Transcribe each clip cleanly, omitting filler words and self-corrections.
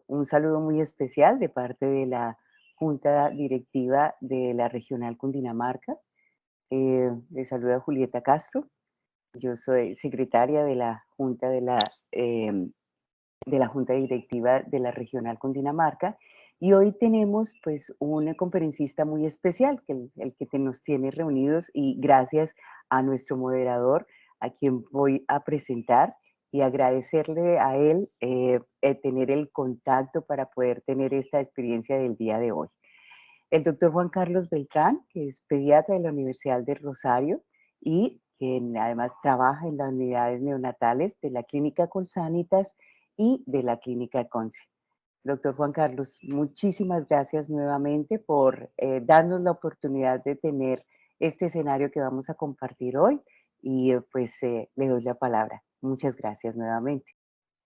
Un saludo muy especial de parte de la Junta Directiva de la Regional Cundinamarca. Les saluda Julieta Castro. Yo soy secretaria de la Junta de la Junta Directiva de la Regional Cundinamarca, y hoy tenemos pues un conferencista muy especial, que nos tiene reunidos, y gracias a nuestro moderador, a quien voy a presentar, y agradecerle a él tener el contacto para poder tener esta experiencia del día de hoy. El doctor Juan Carlos Beltrán, que es pediatra de la Universidad del Rosario y quien además trabaja en las unidades neonatales de la Clínica Colsanitas y de la Clínica Country. Doctor Juan Carlos, muchísimas gracias nuevamente por darnos la oportunidad de tener este escenario que vamos a compartir hoy, y le doy la palabra. Muchas gracias nuevamente.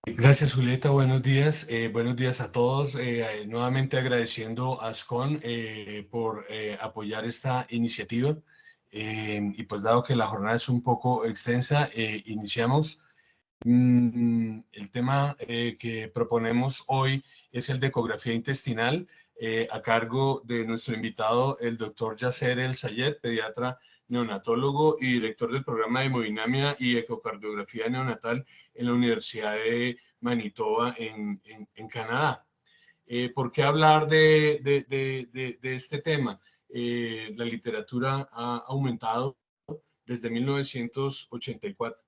Gracias, Julieta. Buenos días. Buenos días a todos. Nuevamente agradeciendo a ASCON por apoyar esta iniciativa. Y pues dado que la jornada es un poco extensa, iniciamos. El tema que proponemos hoy es el de ecografía intestinal, a cargo de nuestro invitado, el doctor Yasser El Sayed, pediatra neonatólogo y director del programa de hemodinamia y ecocardiografía neonatal en la Universidad de Manitoba en Canadá. ¿Por qué hablar de este tema? La literatura ha aumentado desde 1984.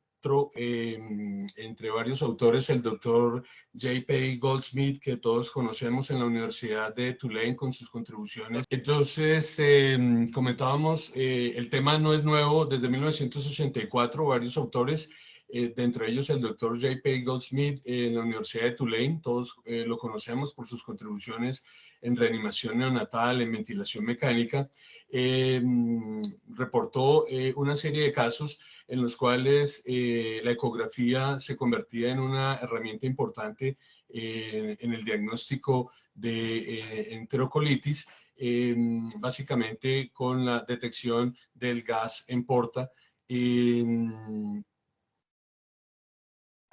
Entre varios autores, el doctor J.P. Goldsmith, que todos conocemos en la Universidad de Tulane con sus contribuciones. Entonces, comentábamos, el tema no es nuevo, desde 1984 varios autores, dentro de ellos el doctor J.P. Goldsmith en la Universidad de Tulane, todos lo conocemos por sus contribuciones en reanimación neonatal, en ventilación mecánica, reportó una serie de casos en los cuales la ecografía se convertía en una herramienta importante en el diagnóstico de enterocolitis, básicamente con la detección del gas en porta.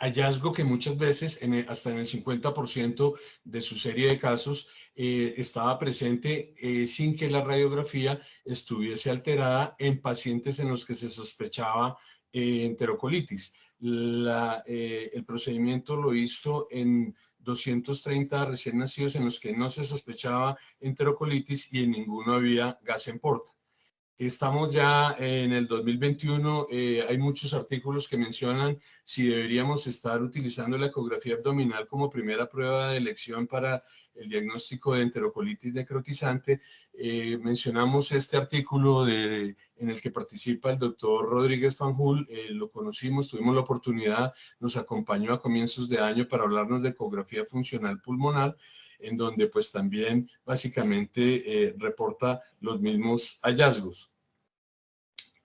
Hallazgo que muchas veces, hasta en el 50% de su serie de casos, estaba presente sin que la radiografía estuviese alterada en pacientes en los que se sospechaba enterocolitis. El procedimiento lo hizo en 230 recién nacidos en los que no se sospechaba enterocolitis y en ninguno había gas en porta. Estamos ya en el 2021, hay muchos artículos que mencionan si deberíamos estar utilizando la ecografía abdominal como primera prueba de elección para el diagnóstico de enterocolitis necrotizante. Mencionamos este artículo en el que participa el doctor Rodríguez Fanjul, lo conocimos, tuvimos la oportunidad, nos acompañó a comienzos de año para hablarnos de ecografía funcional pulmonar, en donde pues también básicamente reporta los mismos hallazgos.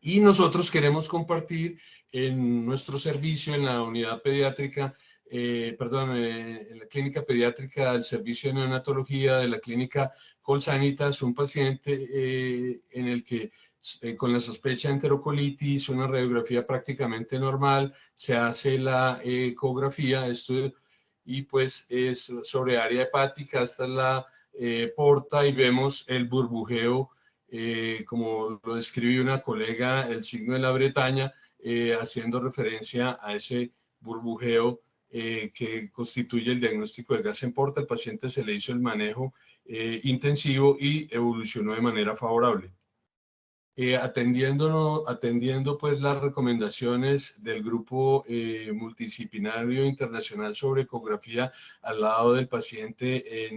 Y nosotros queremos compartir en nuestro servicio, en la unidad pediátrica, en la clínica pediátrica del servicio de neonatología de la clínica Colsanitas, un paciente en el que con la sospecha de enterocolitis, una radiografía prácticamente normal, se hace la ecografía, y pues es sobre área hepática, hasta la porta, y vemos el burbujeo, como lo describe una colega, el signo de la Bretaña, haciendo referencia a ese burbujeo que constituye el diagnóstico de gas en porta. El paciente se le hizo el manejo intensivo y evolucionó de manera favorable. Atendiendo pues las recomendaciones del grupo multidisciplinario internacional sobre ecografía al lado del paciente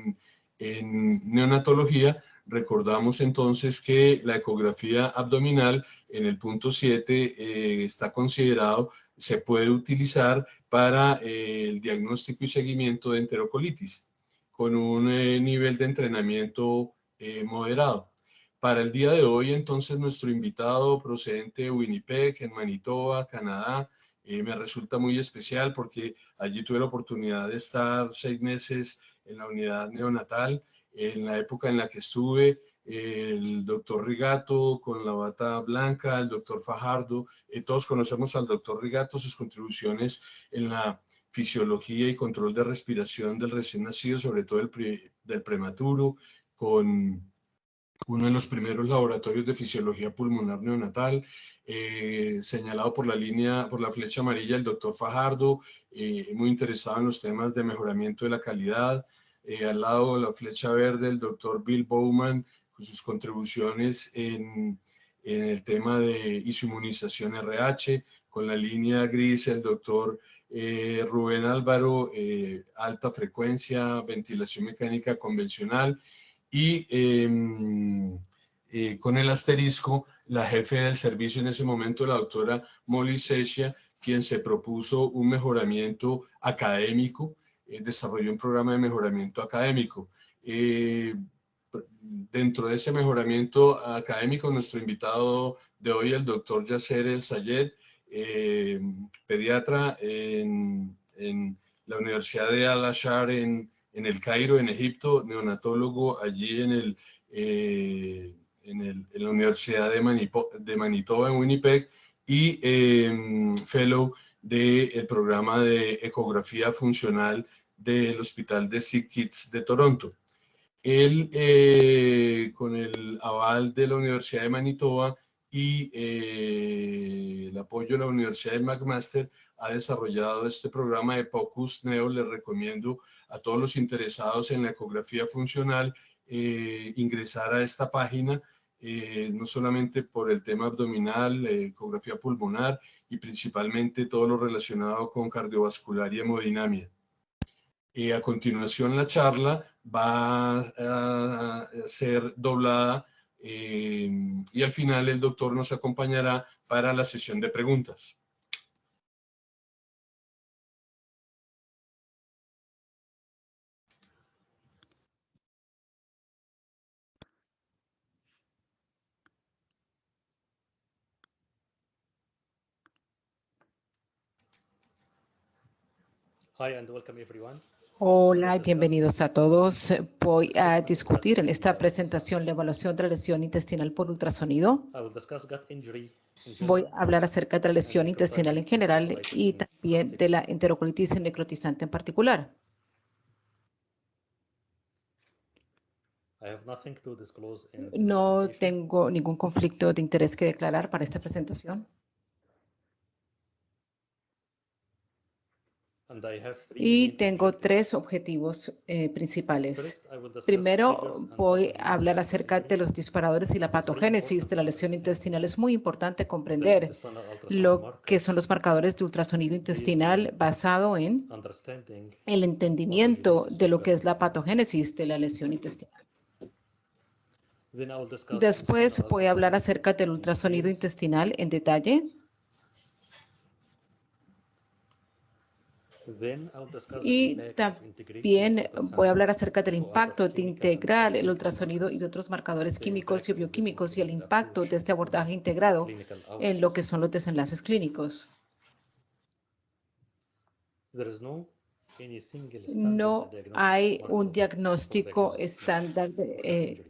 en neonatología, recordamos entonces que la ecografía abdominal en el punto 7 está considerado, se puede utilizar para el diagnóstico y seguimiento de enterocolitis con un nivel de entrenamiento moderado. Para el día de hoy, entonces, nuestro invitado procedente de Winnipeg, en Manitoba, Canadá, me resulta muy especial porque allí tuve la oportunidad de estar 6 meses en la unidad neonatal. En la época en la que estuve, el doctor Rigato con la bata blanca, el doctor Fajardo, todos conocemos al doctor Rigato, sus contribuciones en la fisiología y control de respiración del recién nacido, sobre todo del prematuro, con uno de los primeros laboratorios de fisiología pulmonar neonatal, señalado por la flecha amarilla, el doctor Fajardo, muy interesado en los temas de mejoramiento de la calidad. Al lado de la flecha verde, el doctor Bill Bowman, con sus contribuciones en el tema de inmunización RH. Con la línea gris, el doctor Rubén Álvaro, alta frecuencia, ventilación mecánica convencional. Y con el asterisco, la jefe del servicio en ese momento, la doctora Molly Sechia, quien se propuso un mejoramiento académico, desarrolló un programa de mejoramiento académico. Dentro de ese mejoramiento académico, nuestro invitado de hoy, el doctor Yasser El Sayed, pediatra en la Universidad de Al-Azhar en el Cairo, en Egipto, neonatólogo allí en la Universidad de Manitoba, en Winnipeg, y fellow del programa de ecografía funcional del Hospital de Sick Kids de Toronto. Él, con el aval de la Universidad de Manitoba y el apoyo de la Universidad de McMaster, ha desarrollado este programa de POCUS Neo. Les recomiendo a todos los interesados en la ecografía funcional ingresar a esta página, no solamente por el tema abdominal, ecografía pulmonar y principalmente todo lo relacionado con cardiovascular y hemodinamia. A continuación, la charla va a ser doblada y al final el doctor nos acompañará para la sesión de preguntas. Hi and welcome everyone. Hola y bienvenidos a todos. Voy a discutir en esta presentación la evaluación de la lesión intestinal por ultrasonido. Voy a hablar acerca de la lesión intestinal en general y también de la enterocolitis necrotizante en particular. No tengo ningún conflicto de interés que declarar para esta presentación. Y tengo tres objetivos principales. Primero, voy a hablar acerca de los disparadores y la patogénesis de la lesión intestinal. Es muy importante comprender lo que son los marcadores de ultrasonido intestinal basado en el entendimiento de lo que es la patogénesis de la lesión intestinal. Después voy a hablar acerca del ultrasonido intestinal en detalle. Y también voy a hablar acerca del impacto de integrar el ultrasonido y de otros marcadores químicos y bioquímicos y el impacto de este abordaje integrado en lo que son los desenlaces clínicos. No hay un diagnóstico estándar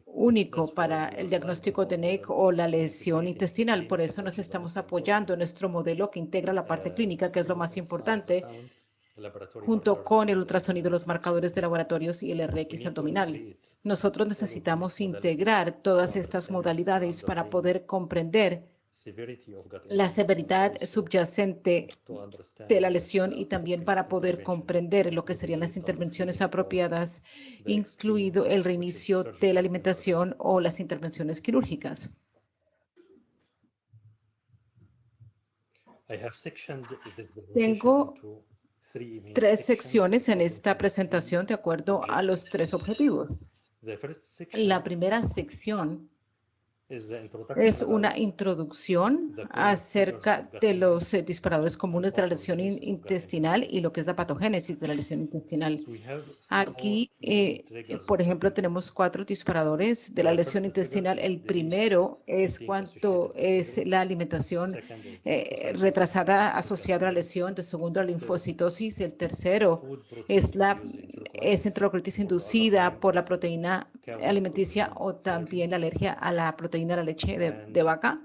único para el diagnóstico de NEC o la lesión intestinal. Por eso nos estamos apoyando en nuestro modelo que integra la parte clínica, que es lo más importante, junto con el ultrasonido, los marcadores de laboratorios y el RX abdominal. Nosotros necesitamos integrar todas estas modalidades para poder comprender la severidad subyacente de la lesión y también para poder comprender lo que serían las intervenciones apropiadas, incluido el reinicio de la alimentación o las intervenciones quirúrgicas. Tengo tres secciones en esta presentación de acuerdo a los tres objetivos. La primera sección es una introducción acerca de los disparadores comunes de la lesión intestinal y lo que es la patogénesis de la lesión intestinal. Aquí, por ejemplo, tenemos 4 disparadores de la lesión intestinal. El primero es cuando es la alimentación retrasada asociada a la lesión. El segundo, la linfocitosis. El tercero es enterocolitis inducida por la proteína alimenticia o también la alergia a la proteína de la leche de vaca.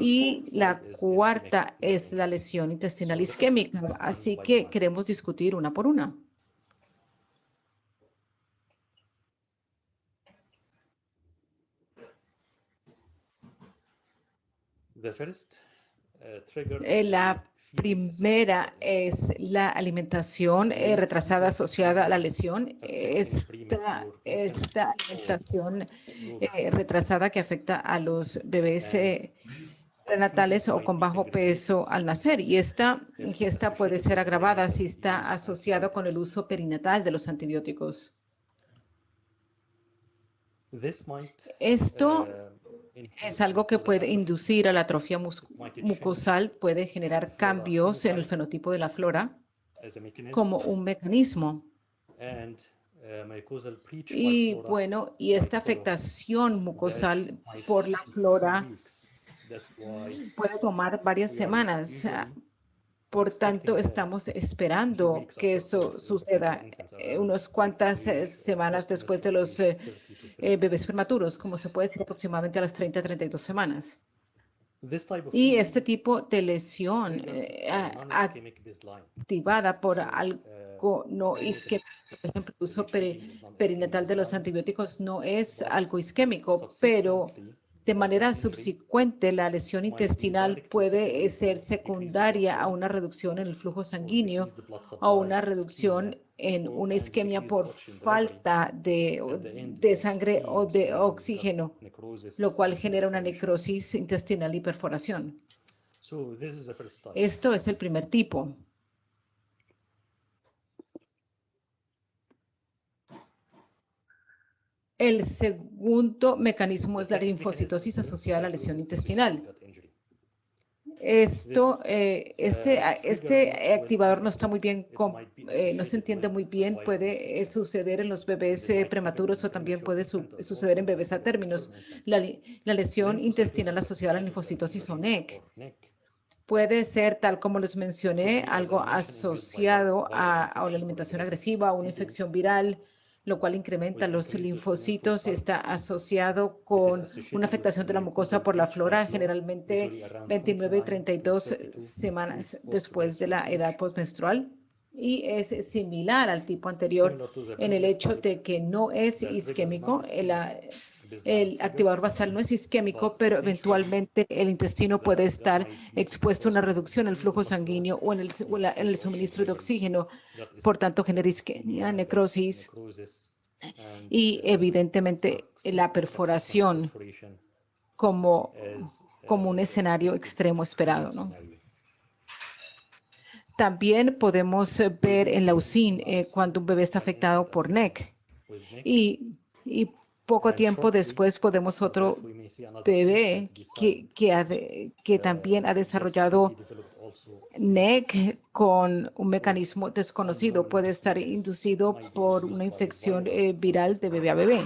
Y la cuarta es la lesión intestinal isquémica. Así que queremos discutir una por una. La primera es la alimentación retrasada asociada a la lesión. Esta alimentación retrasada que afecta a los bebés prenatales o con bajo peso al nacer. Y esta ingesta puede ser agravada si está asociado con el uso perinatal de los antibióticos. Esto es algo que puede inducir a la atrofia mucosal, puede generar cambios en el fenotipo de la flora como un mecanismo. Y bueno, y esta afectación mucosal por la flora puede tomar varias semanas. Por tanto, estamos esperando que eso suceda unas cuantas semanas después de los bebés prematuros, como se puede decir aproximadamente a las 30 a 32 semanas. Y este tipo de lesión activada por algo no isquémico, por ejemplo, el uso perinatal de los antibióticos no es algo isquémico, pero de manera subsecuente, la lesión intestinal puede ser secundaria a una reducción en el flujo sanguíneo o una reducción en una isquemia por falta de sangre o de oxígeno, lo cual genera una necrosis intestinal y perforación. Esto es el primer tipo. El segundo mecanismo es la linfocitosis asociada a la lesión intestinal. Este activador no está muy bien, no se entiende muy bien. Puede suceder en los bebés prematuros o también puede suceder en bebés a términos. La lesión intestinal asociada a la linfocitosis o NEC puede ser, tal como les mencioné, algo asociado a la alimentación agresiva, a una infección viral, lo cual incrementa los linfocitos. Está asociado con una afectación de la mucosa por la flora, generalmente 29 y 32 semanas después de la edad postmenstrual. Y es similar al tipo anterior en el hecho de que no es isquémico. El activador basal no es isquémico, pero eventualmente el intestino puede estar expuesto a una reducción en el flujo sanguíneo o en el suministro de oxígeno. Por tanto, genera isquemia, necrosis y evidentemente la perforación como un escenario extremo esperado, ¿no? También podemos ver en la UCIN cuando un bebé está afectado por NEC y poco tiempo después podemos otro bebé que también ha desarrollado NEC con un mecanismo desconocido. Puede estar inducido por una infección viral de bebé a bebé.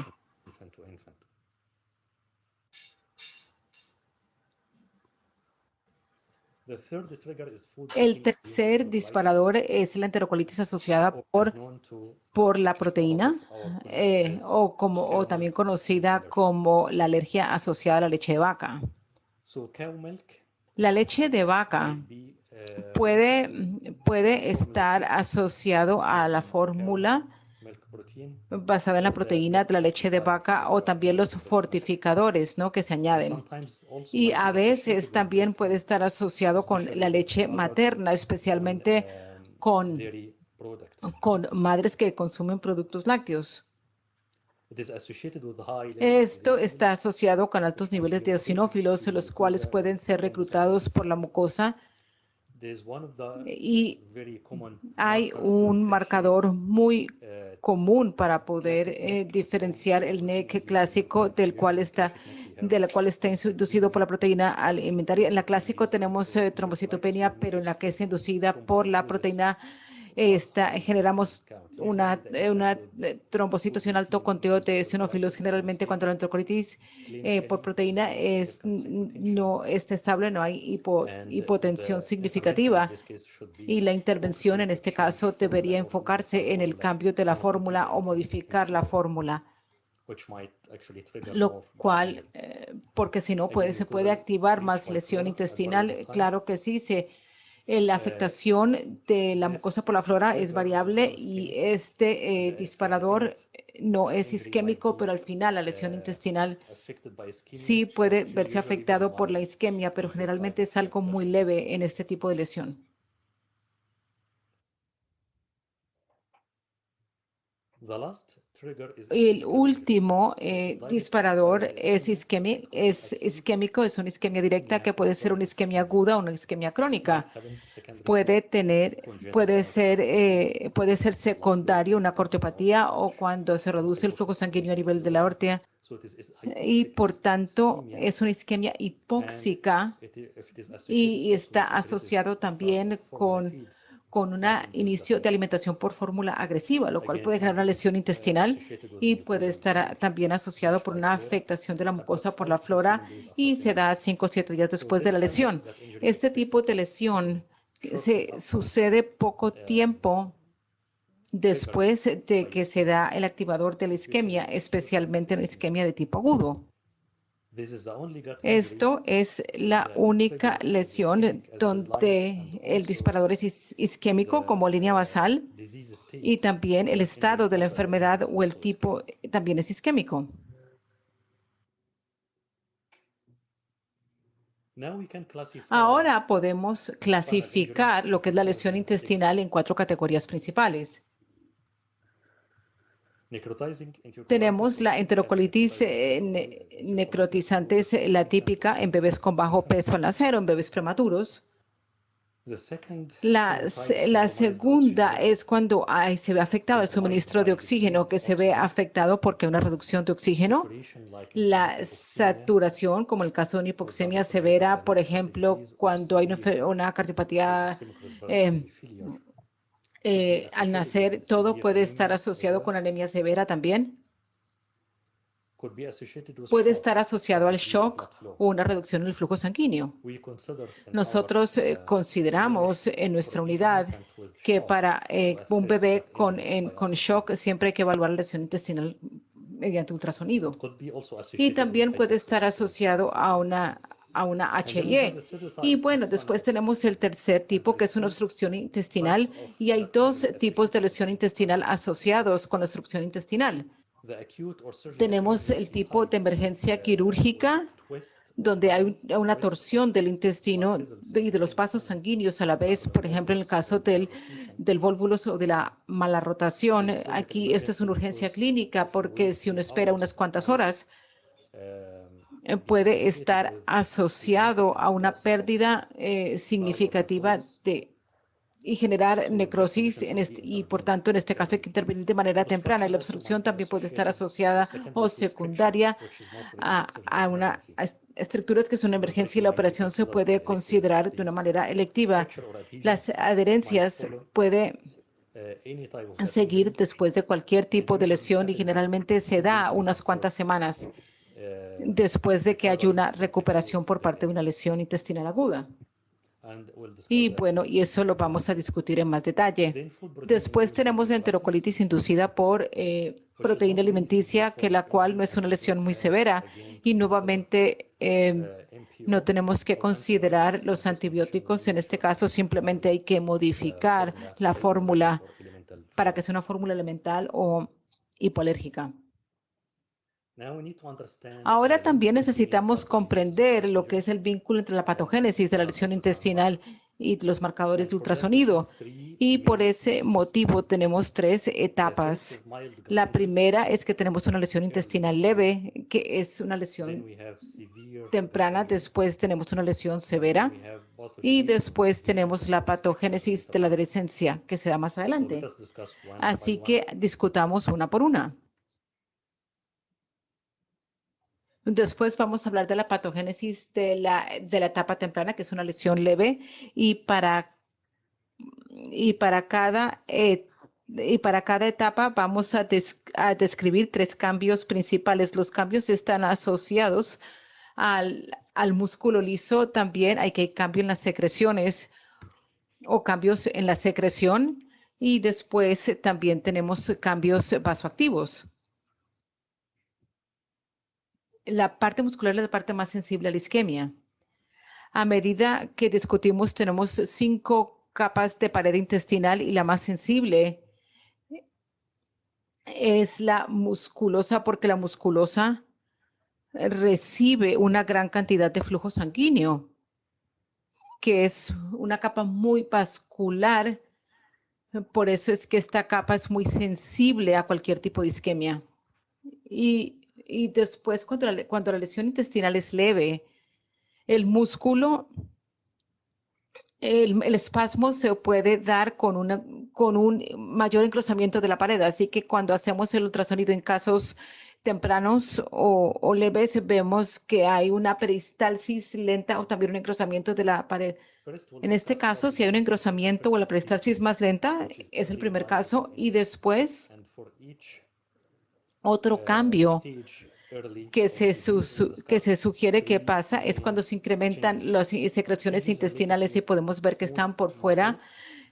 El tercer disparador es la enterocolitis asociada por la proteína o también conocida como la alergia asociada a la leche de vaca. La leche de vaca puede estar asociado a la fórmula basada en la proteína de la leche de vaca o también los fortificadores, ¿no?, que se añaden. Y a veces también puede estar asociado con la leche materna, especialmente con madres que consumen productos lácteos. Esto está asociado con altos niveles de eosinófilos, los cuales pueden ser reclutados por la mucosa. Y hay un marcador muy común para poder diferenciar el NEC clásico del cual está inducido por la proteína alimentaria. En la clásico tenemos trombocitopenia, pero en la que es inducida por la proteína generamos una trombocitos y un alto conteo de eosinófilos. Generalmente cuando la enterocolitis por proteína no está estable, no hay hipotensión significativa. Y la intervención en este caso debería enfocarse en el cambio de la fórmula o modificar la fórmula. lo cual, porque si no se puede activar más lesión intestinal. Claro que sí, la afectación de la mucosa por la flora es variable y este disparador no es isquémico, pero al final la lesión intestinal sí puede verse afectado por la isquemia, pero generalmente es algo muy leve en este tipo de lesión. El último disparador es isquémico, es una isquemia directa que puede ser una isquemia aguda o una isquemia crónica. Puede ser secundario, una cardiopatía o cuando se reduce el flujo sanguíneo a nivel de la aorta y por tanto es una isquemia hipóxica y está asociado también con un inicio de alimentación por fórmula agresiva, lo cual puede generar una lesión intestinal y puede estar también asociado por una afectación de la mucosa por la flora y se da 5 o 7 días después de la lesión. Este tipo de lesión sucede poco tiempo después de que se da el activador de la isquemia, especialmente en la isquemia de tipo agudo. Esto es la única lesión donde el disparador es isquémico como línea basal y también el estado de la enfermedad o el tipo también es isquémico. Ahora podemos clasificar lo que es la lesión intestinal en 4 categorías principales. Tenemos la enterocolitis necrotizante, la típica en bebés con bajo peso al nacer o en bebés prematuros. La segunda es cuando se ve afectado el suministro de oxígeno, que se ve afectado porque hay una reducción de oxígeno. La saturación, como el caso de una hipoxemia severa, por ejemplo, cuando hay una cardiopatía al nacer, todo puede estar asociado con anemia severa también. Puede estar asociado al shock o una reducción en el flujo sanguíneo. Nosotros consideramos en nuestra unidad que para un bebé con shock siempre hay que evaluar la lesión intestinal mediante ultrasonido. Y también puede estar asociado a una HIE. Y bueno, después tenemos el tercer tipo, que es una obstrucción intestinal, y hay 2 tipos de lesión intestinal asociados con la obstrucción intestinal. Tenemos el tipo de emergencia quirúrgica, donde hay una torsión del intestino y de los vasos sanguíneos a la vez, por ejemplo, en el caso del volvulus o de la mala rotación. Aquí esto es una urgencia clínica porque si uno espera unas cuantas horas, puede estar asociado a una pérdida significativa y generar necrosis y por tanto en este caso hay que intervenir de manera temprana. La obstrucción también puede estar asociada o secundaria a estructuras que son una emergencia y la operación se puede considerar de una manera electiva. Las adherencias pueden seguir después de cualquier tipo de lesión y generalmente se da unas cuantas semanas después de que haya una recuperación por parte de una lesión intestinal aguda. Y bueno, y eso lo vamos a discutir en más detalle. Después tenemos la enterocolitis inducida por proteína alimenticia, que la cual no es una lesión muy severa. Y nuevamente no tenemos que considerar los antibióticos. En este caso simplemente hay que modificar la fórmula para que sea una fórmula elemental o hipoalérgica. Ahora también necesitamos comprender lo que es el vínculo entre la patogénesis de la lesión intestinal y los marcadores de ultrasonido. Y por ese motivo tenemos 3 etapas. La primera es que tenemos una lesión intestinal leve, que es una lesión temprana. Después tenemos una lesión severa. Y después tenemos la patogénesis de la adolescencia, que se da más adelante. Así que discutamos una por una. Después vamos a hablar de la patogénesis de la etapa temprana, que es una lesión leve, y para cada etapa vamos a describir 3 cambios principales. Los cambios están asociados al músculo liso. También hay cambio en las secreciones o cambios en la secreción, y después también tenemos cambios vasoactivos. la parte muscular es la parte más sensible a la isquemia. A medida que discutimos, tenemos 5 capas de pared intestinal y la más sensible es la musculosa, porque la musculosa recibe una gran cantidad de flujo sanguíneo, que es una capa muy vascular. Por eso es que esta capa es muy sensible a cualquier tipo de isquemia. Y después, cuando la lesión intestinal es leve, el músculo, el espasmo se puede dar con un mayor engrosamiento de la pared. Así que cuando hacemos el ultrasonido en casos tempranos o leves, vemos que hay una peristalsis lenta o también un engrosamiento de la pared. En este caso, si hay un engrosamiento o la peristalsis más lenta, es el primer caso. Y después, otro cambio que se sugiere que pasa es cuando se incrementan las secreciones intestinales y podemos ver que están por fuera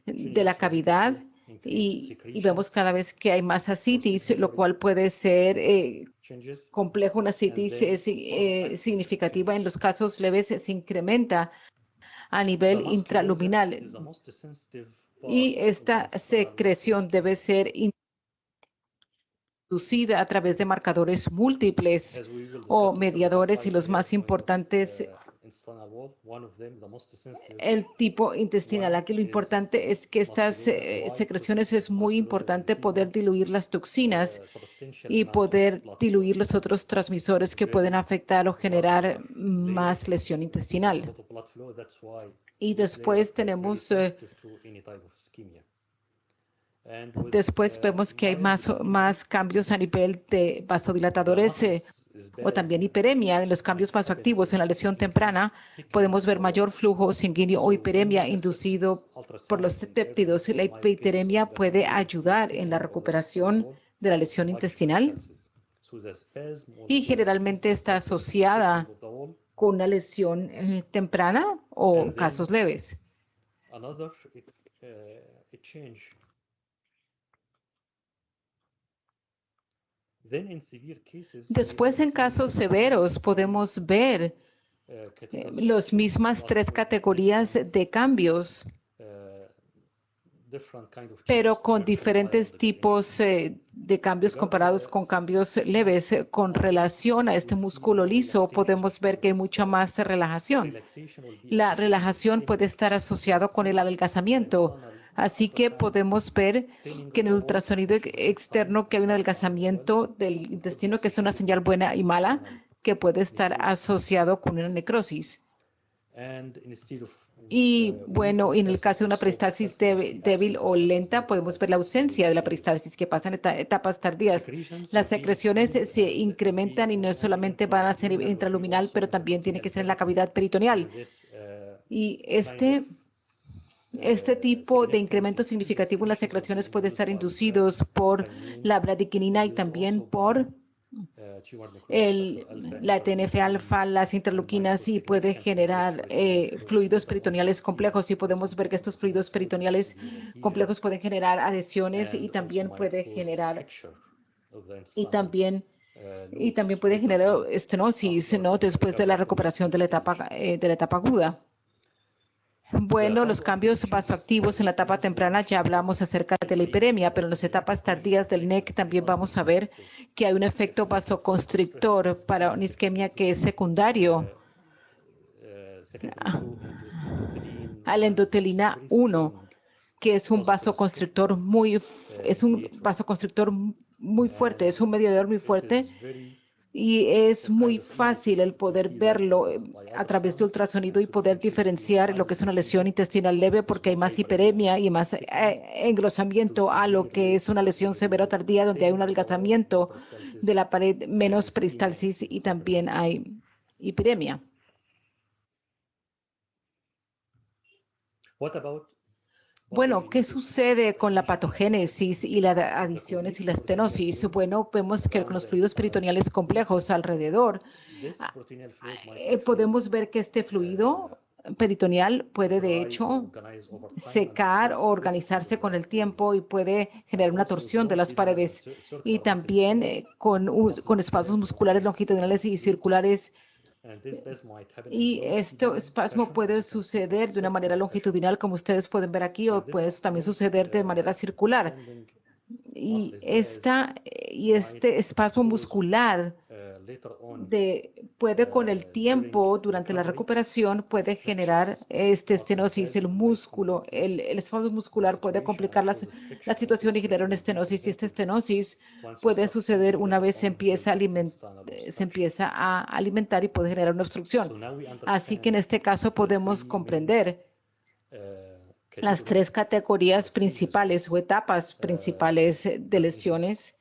de la cavidad y vemos cada vez que hay más ascitis, lo cual puede ser complejo. Una ascitis significativa en los casos leves se incrementa a nivel intraluminal y esta secreción debe ser inducida a través de marcadores múltiples o mediadores, y los más importantes, el tipo intestinal. Aquí lo importante es que estas secreciones es muy importante poder diluir las toxinas y poder diluir los otros transmisores que pueden afectar o generar más lesión intestinal. Y después tenemos Después vemos que hay más cambios a nivel de vasodilatadores o también hiperemia. En los cambios vasoactivos en la lesión temprana podemos ver mayor flujo sanguíneo o hiperemia inducido por los péptidos. La hiperemia puede ayudar en la recuperación de la lesión intestinal y generalmente está asociada con una lesión temprana o casos leves. Después, en casos severos, podemos ver las mismas 3 categorías de cambios, pero con diferentes tipos de cambios comparados con cambios leves. Con relación a este músculo liso, podemos ver que hay mucha más relajación. La relajación puede estar asociada con el adelgazamiento. Así que podemos ver que en el ultrasonido externo que hay un adelgazamiento del intestino, que es una señal buena y mala, que puede estar asociado con una necrosis. Y bueno, en el caso de una peristalsis débil o lenta, podemos ver la ausencia de la peristalsis que pasa en etapas tardías. Las secreciones se incrementan y no solamente van a ser intraluminal, pero también tiene que ser en la cavidad peritoneal. Y este tipo de incremento significativo en las secreciones puede estar inducidos por la bradichinina y también por la TNF-alfa, las interleuquinas, y puede generar fluidos peritoneales complejos. Y podemos ver que estos fluidos peritoneales complejos pueden generar adhesiones y también puede generar puede generar estenosis, ¿no?, después de la recuperación de la etapa aguda. Bueno, los cambios vasoactivos en la etapa temprana ya hablamos acerca de la hiperemia, pero en las etapas tardías del NEC también vamos a ver que hay un efecto vasoconstrictor para una isquemia que es secundario a la endotelina 1, que es un vasoconstrictor muy fuerte, es un mediador muy fuerte. Y es muy fácil el poder verlo a través de ultrasonido y poder diferenciar lo que es una lesión intestinal leve, porque hay más hiperemia y más engrosamiento, a lo que es una lesión severa tardía, donde hay un adelgazamiento de la pared, menos peristalsis y también hay hiperemia. Bueno, ¿qué sucede con la patogénesis y las adiciones y la estenosis? Bueno, vemos que con los fluidos peritoneales complejos alrededor, podemos ver que este fluido peritoneal puede de hecho secar o organizarse con el tiempo y puede generar una torsión de las paredes, y también con espacios musculares longitudinales y circulares. Y este espasmo puede suceder de una manera longitudinal, como ustedes pueden ver aquí, o puede también suceder de manera circular. Y este espasmo muscular puede con el tiempo, durante la recuperación, puede generar estenosis. El músculo, el espasmo muscular puede complicar la situación y generar una estenosis. Y esta estenosis puede suceder una vez se empieza a alimentar y puede generar una obstrucción. Así que en este caso podemos comprender las tres categorías principales o etapas principales de lesiones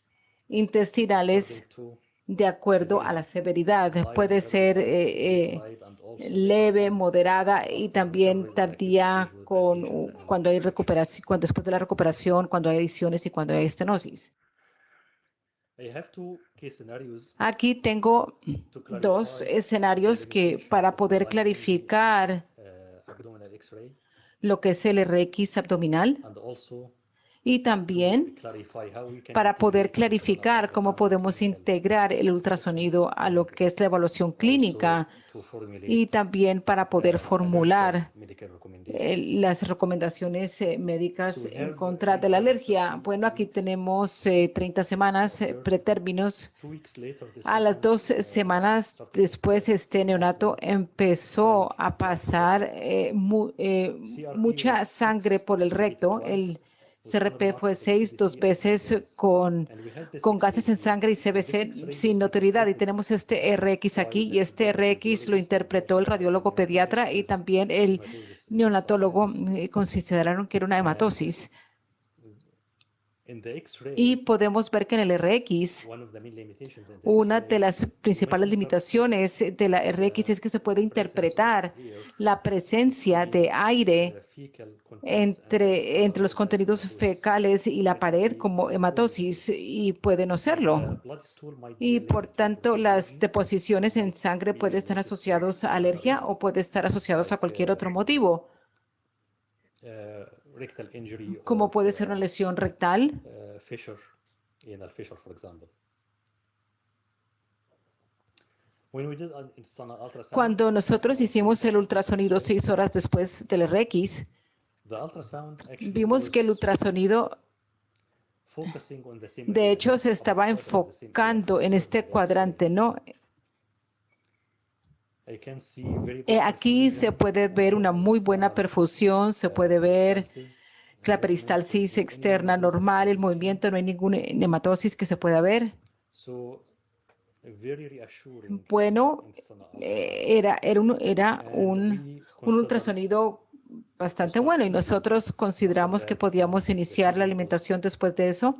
intestinales de acuerdo a la severidad. Puede ser leve, moderada y también tardía cuando hay recuperación, después de la recuperación, cuando hay adiciones y cuando hay estenosis. Aquí tengo dos escenarios para poder clarificar lo que es el RX abdominal, y también para poder clarificar cómo podemos integrar el ultrasonido a lo que es la evaluación clínica, y también para poder formular las recomendaciones médicas en contra de la alergia. Bueno, aquí tenemos 30 semanas pretérminos. A las 2 semanas después, este neonato empezó a pasar mucha sangre por el recto. El CRP fue 6, 2 veces con gases en sangre y CBC sin notoriedad. Y tenemos este RX aquí, y este RX lo interpretó el radiólogo pediatra y también el neonatólogo, consideraron que era una hematosis. Y podemos ver que en el RX, una de las principales limitaciones de la RX es que se puede interpretar la presencia de aire entre los contenidos fecales y la pared como hematosis, y puede no serlo. Y por tanto, las deposiciones en sangre pueden estar asociadas a alergia o pueden estar asociados a cualquier otro motivo, como puede ser una lesión rectal. Cuando nosotros hicimos el ultrasonido 6 horas después del RX, vimos que el ultrasonido, de hecho, se estaba enfocando en este cuadrante, ¿no? Aquí se puede ver una muy buena perfusión, se puede ver la peristalsis externa normal, el movimiento, no hay ninguna hematosis que se pueda ver. Bueno, era un ultrasonido bastante bueno, y nosotros consideramos que podíamos iniciar la alimentación después de eso,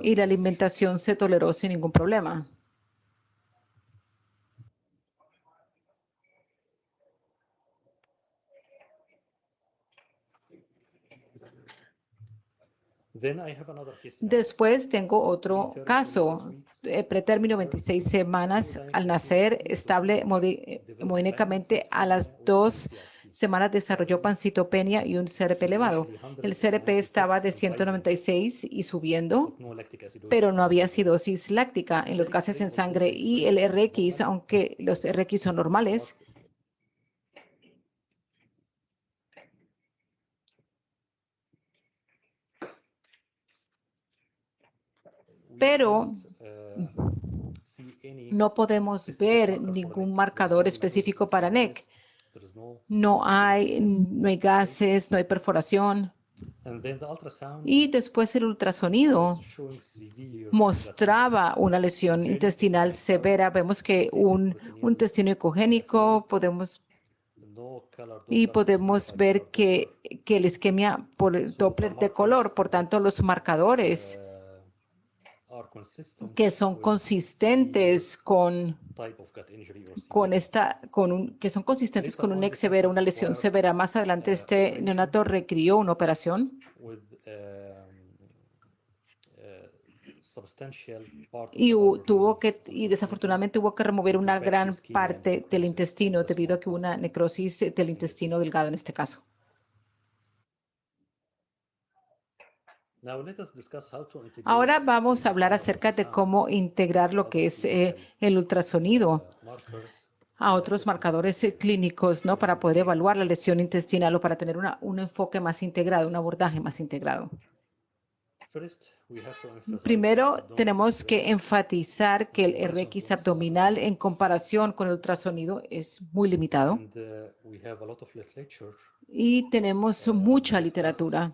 y la alimentación se toleró sin ningún problema. Después tengo otro caso, pretérmino 26 semanas al nacer, estable hemodinamicamente. A las 2 semanas desarrolló pancitopenia y un CRP elevado. El CRP estaba de 196 y subiendo, pero no había acidosis láctica en los gases en sangre, y el RX, aunque los RX son normales, pero no podemos ver ningún marcador específico para NEC. No hay gases, no hay perforación. Y después el ultrasonido mostraba una lesión intestinal severa. Vemos que un intestino ecogénico, podemos ver que la isquemia por el Doppler de color. Por tanto, los marcadores que son consistentes con un NEC severo, una lesión severa. Más adelante, este neonato requirió una operación. y desafortunadamente hubo que remover una gran parte del intestino debido a que hubo una necrosis del intestino delgado en este caso. Ahora vamos a hablar acerca de cómo integrar lo que es el ultrasonido a otros marcadores clínicos, ¿no? Para poder evaluar la lesión intestinal o para tener un enfoque más integrado, un abordaje más integrado. Primero, tenemos que enfatizar que el RX abdominal en comparación con el ultrasonido es muy limitado. Y tenemos mucha literatura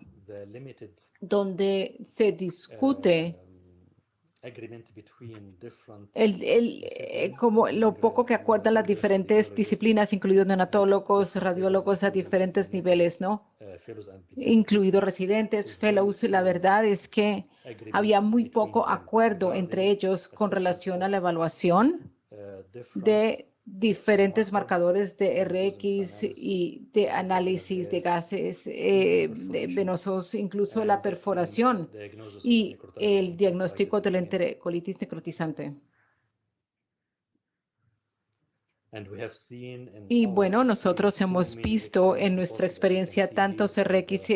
donde se discute como lo poco que acuerdan las diferentes disciplinas, incluidos neonatólogos, radiólogos a diferentes niveles, ¿no? Incluidos residentes, fellows. La verdad es que había muy poco acuerdo entre ellos con relación a la evaluación de diferentes marcadores de RX y de análisis de gases venosos, incluso la perforación y el diagnóstico de la enterocolitis necrotizante. Y bueno, nosotros hemos visto en nuestra experiencia tantos RX.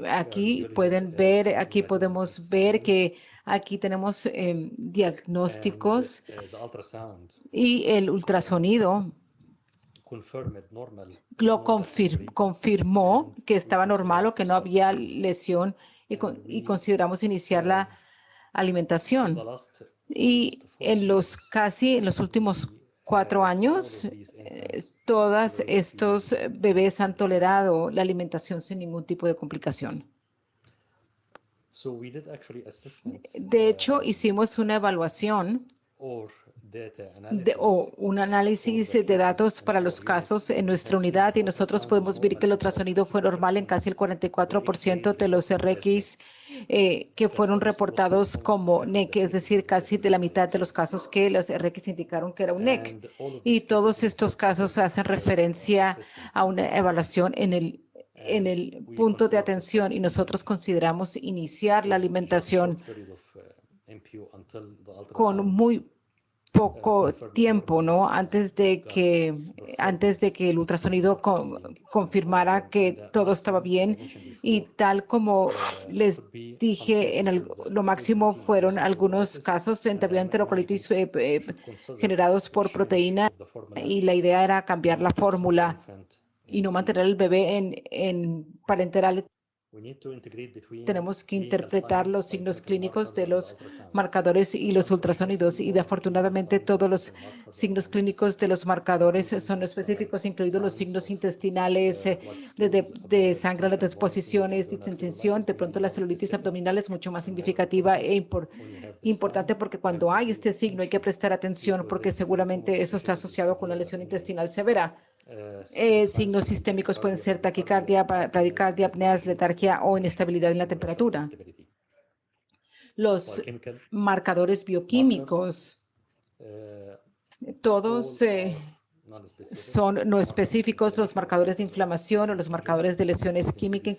Aquí podemos ver que aquí tenemos diagnósticos y el ultrasonido lo confirmó que estaba normal o que no había lesión y consideramos iniciar la alimentación. Y en los últimos 4 años, todos estos bebés han tolerado la alimentación sin ningún tipo de complicación. De hecho, hicimos una evaluación o un análisis de datos para los casos en nuestra unidad y nosotros podemos ver que el ultrasonido fue normal en casi el 44% de los RX que fueron reportados como NEC, es decir, casi de la mitad de los casos que los RX indicaron que era un NEC. Y todos estos casos hacen referencia a una evaluación en el punto de atención y nosotros consideramos iniciar la alimentación con muy poco tiempo, ¿no? Antes de que el ultrasonido confirmara que todo estaba bien. Y tal como les dije, lo máximo fueron algunos casos de enterocolitis generados por proteína y la idea era cambiar la fórmula y no mantener el bebé en parenteral. Tenemos que interpretar los signos clínicos de los marcadores y los ultrasonidos y afortunadamente todos los signos clínicos de los marcadores son específicos, incluidos los signos intestinales de sangre, las disposiciones, distensión. De pronto la celulitis abdominal es mucho más significativa e importante porque cuando hay este signo hay que prestar atención porque seguramente eso está asociado con una lesión intestinal severa. Signos sistémicos pueden ser taquicardia, bradicardia, apneas, letargia o inestabilidad en la temperatura. Los marcadores bioquímicos, todos son no específicos, los marcadores de inflamación o los marcadores de lesiones químicas,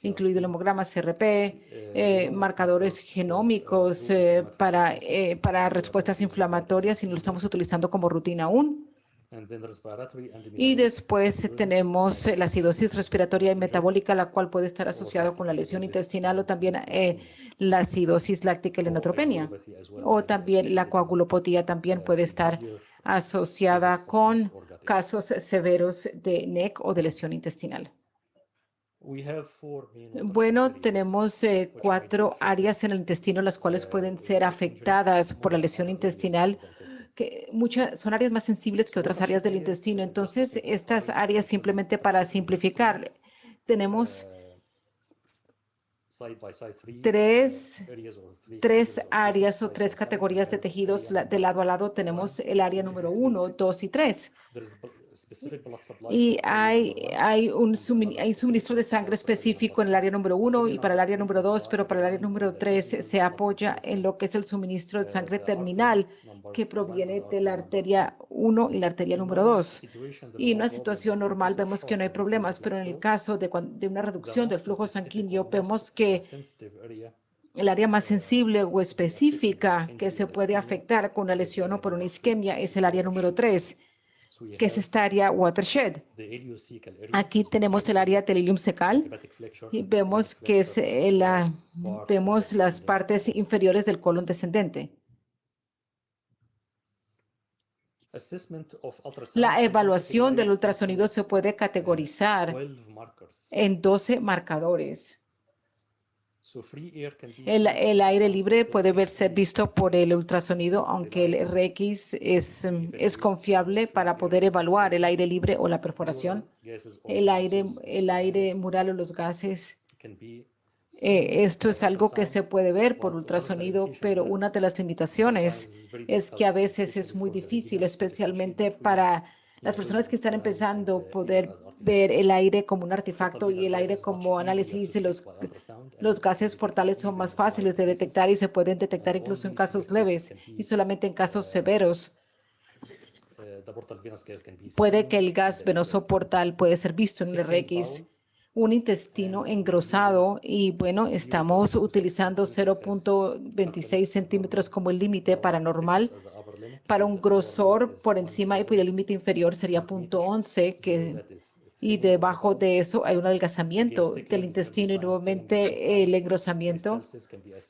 incluido el hemograma CRP, marcadores genómicos para respuestas inflamatorias y no lo estamos utilizando como rutina aún. Y después tenemos la acidosis respiratoria y metabólica, la cual puede estar asociada con la lesión intestinal o también la acidosis láctica y la neutropenia. O también la coagulopatía también puede estar asociada con casos severos de NEC o de lesión intestinal. Bueno, tenemos 4 áreas en el intestino las cuales pueden ser afectadas por la lesión intestinal, que son áreas más sensibles que otras áreas del intestino. Entonces, estas áreas, simplemente para simplificar, tenemos 3 áreas o 3 categorías de tejidos. De lado a lado tenemos el área número 1, 2 y 3. Y hay un suministro de sangre específico en el área número 1 y para el área número 2, pero para el área número 3 se apoya en lo que es el suministro de sangre terminal que proviene de la arteria 1 y la arteria número 2. Y en una situación normal vemos que no hay problemas, pero en el caso de una reducción del flujo sanguíneo vemos que el área más sensible o específica que se puede afectar con una lesión o por una isquemia es el área número 3, que es esta área watershed. Aquí tenemos el área del ilium cecal y vemos que es vemos las partes inferiores del colon descendente. La evaluación del ultrasonido se puede categorizar en 12 marcadores. El aire libre puede ser visto por el ultrasonido, aunque el RX es confiable para poder evaluar el aire libre o la perforación. El aire mural o los gases. Esto es algo que se puede ver por ultrasonido, pero una de las limitaciones es que a veces es muy difícil, especialmente para las personas que están empezando, poder ver el aire como un artefacto y el aire como análisis. Los gases portales son más fáciles de detectar y se pueden detectar incluso en casos leves y solamente en casos severos. Puede que el gas venoso portal puede ser visto en el RX. Un intestino engrosado y bueno, estamos utilizando 0.26 centímetros como el límite para normal. Para un grosor por encima y por el límite inferior sería 0.11, y debajo de eso hay un adelgazamiento del intestino y nuevamente el engrosamiento.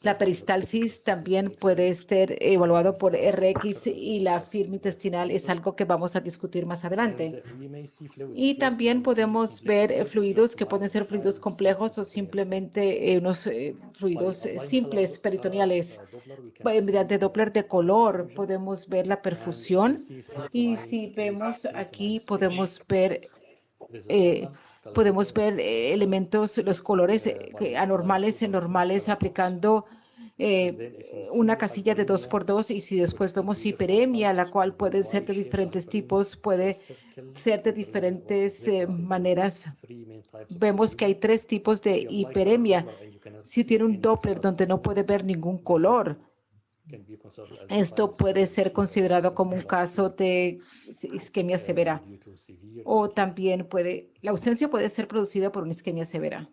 La peristalsis también puede ser evaluado por RX y la firma intestinal es algo que vamos a discutir más adelante. Y también podemos ver fluidos que pueden ser fluidos complejos o simplemente unos fluidos simples peritoneales. Mediante Doppler de color podemos ver la perfusión y si vemos aquí podemos ver elementos, los colores anormales y normales aplicando una casilla de 2x2 y si después vemos hiperemia, la cual puede ser de diferentes tipos, puede ser de diferentes maneras. Vemos que hay 3 tipos de hiperemia. Si tiene un Doppler donde no puede ver ningún color, esto puede ser considerado como un caso de isquemia severa. O también la ausencia puede ser producida por una isquemia severa.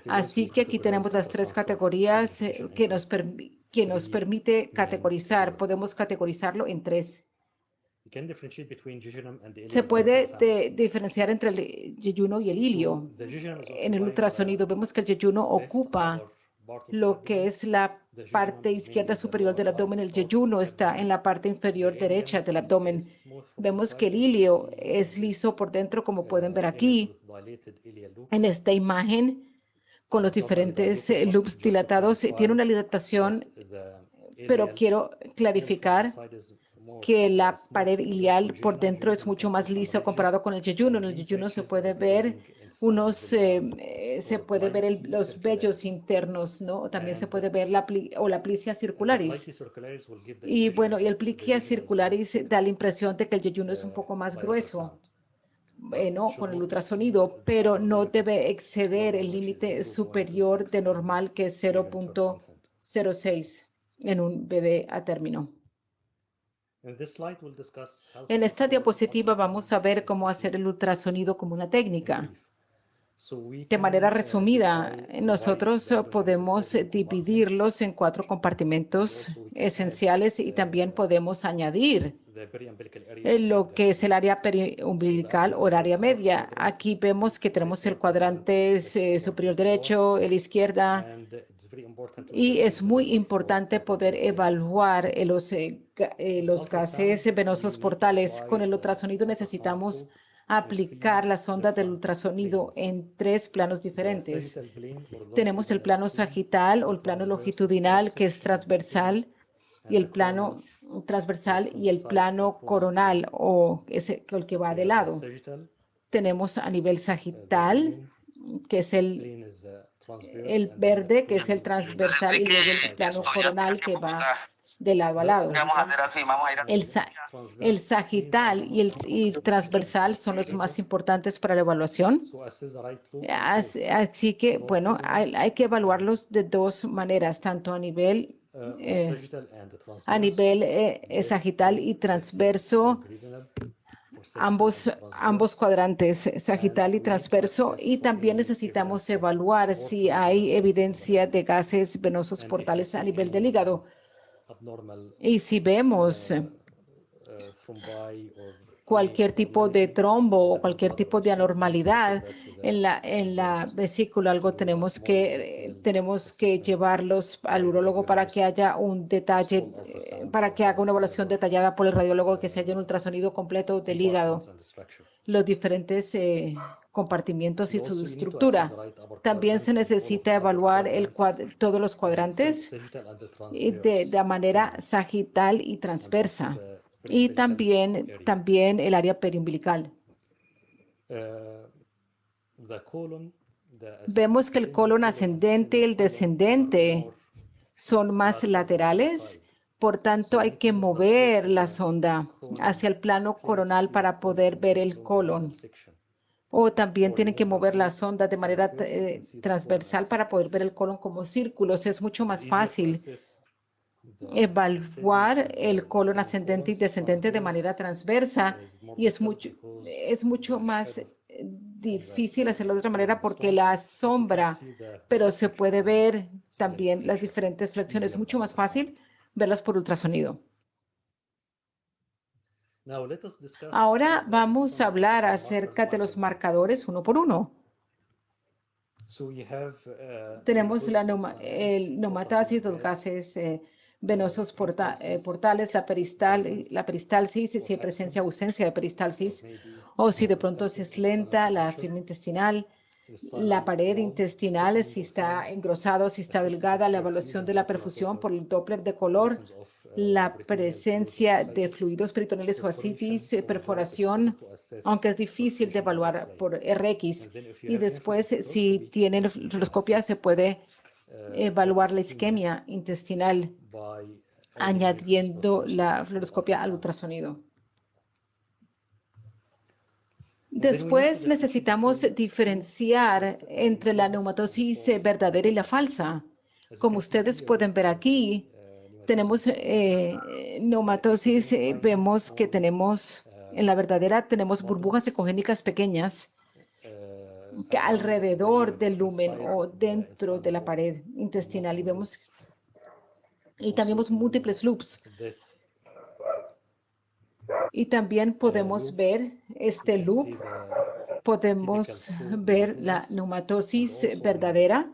Así que aquí tenemos las 3 categorías que nos permite categorizar. Podemos categorizarlo en 3. Se puede diferenciar entre el yeyuno y el ilio. En el ultrasonido vemos que el yeyuno ocupa lo que es la parte izquierda superior del abdomen. El yeyuno está en la parte inferior derecha del abdomen. Vemos que el ilio es liso por dentro, como pueden ver aquí en esta imagen, con los diferentes loops dilatados. Tiene una dilatación, pero quiero clarificar que la pared ilial por dentro es mucho más lisa comparado con el yeyuno. En el yeyuno se puede ver los vellos internos, ¿no? También se puede ver la plicia circularis. Y bueno, y el plicia circularis da la impresión de que el yeyuno es un poco más grueso, ¿no? Con el ultrasonido, pero no debe exceder el límite superior de normal, que es 0.06 en un bebé a término. En esta diapositiva vamos a ver cómo hacer el ultrasonido como una técnica. De manera resumida, nosotros podemos dividirlos en 4 compartimentos esenciales y también podemos añadir lo que es el área periumbilical o el área media. Aquí vemos que tenemos el cuadrante superior derecho, el izquierda, y es muy importante poder evaluar los gases venosos portales. Con el ultrasonido necesitamos aplicar la sonda del ultrasonido en 3 planos diferentes. Tenemos el plano sagital o el plano longitudinal, que es transversal, y el plano transversal y el plano coronal, o el que va de lado. Tenemos a nivel sagital, que es el verde, que es el transversal, y luego el plano coronal, que va de lado a lado. El sagital y el transversal son los más importantes para la evaluación. Así que, bueno, hay que evaluarlos de 2 maneras, tanto a nivel sagital y transverso. ambos cuadrantes, sagital y transverso, y también necesitamos evaluar si hay evidencia de gases venosos portales a nivel del hígado. Y si vemos cualquier tipo de trombo o cualquier tipo de anormalidad en la vesícula, algo tenemos que llevarlos al urólogo para que haya un detalle, para que haga una evaluación detallada por el radiólogo, que se haya un ultrasonido completo del hígado, los diferentes compartimientos y su estructura. También se necesita evaluar todos los cuadrantes de manera sagital y transversa, y también el área periumbilical. Vemos que el colon ascendente y el descendente son más laterales, por tanto hay que mover la sonda hacia el plano coronal para poder ver el colon. O también tienen que mover la sonda de manera transversal para poder ver el colon como círculos. Es mucho más fácil evaluar el colon ascendente y descendente de manera transversa, y es mucho más difícil hacerlo de otra manera porque la sombra, pero se puede ver también las diferentes flexiones. Es mucho más fácil verlas por ultrasonido. Ahora vamos a hablar acerca de los marcadores uno por uno. Tenemos el neumatosis, los gases venosos portales, la peristalsis, si hay presencia o ausencia de peristalsis, o si de pronto es lenta, la firma intestinal, la pared intestinal, si está engrosado, si está delgada, la evaluación de la perfusión por el Doppler de color, la presencia de fluidos peritoneales o ascitis, perforación, aunque es difícil de evaluar por RX. Y después, si tienen fluoroscopia, se puede evaluar la isquemia intestinal añadiendo la fluoroscopia al ultrasonido. Después necesitamos diferenciar entre la neumatosis verdadera y la falsa. Como ustedes pueden ver aquí, tenemos neumatosis, vemos que tenemos, en la verdadera tenemos burbujas ecogénicas pequeñas que alrededor del lumen o dentro de la pared intestinal, y también vemos múltiples loops. Y también podemos ver este loop, podemos ver la neumatosis verdadera.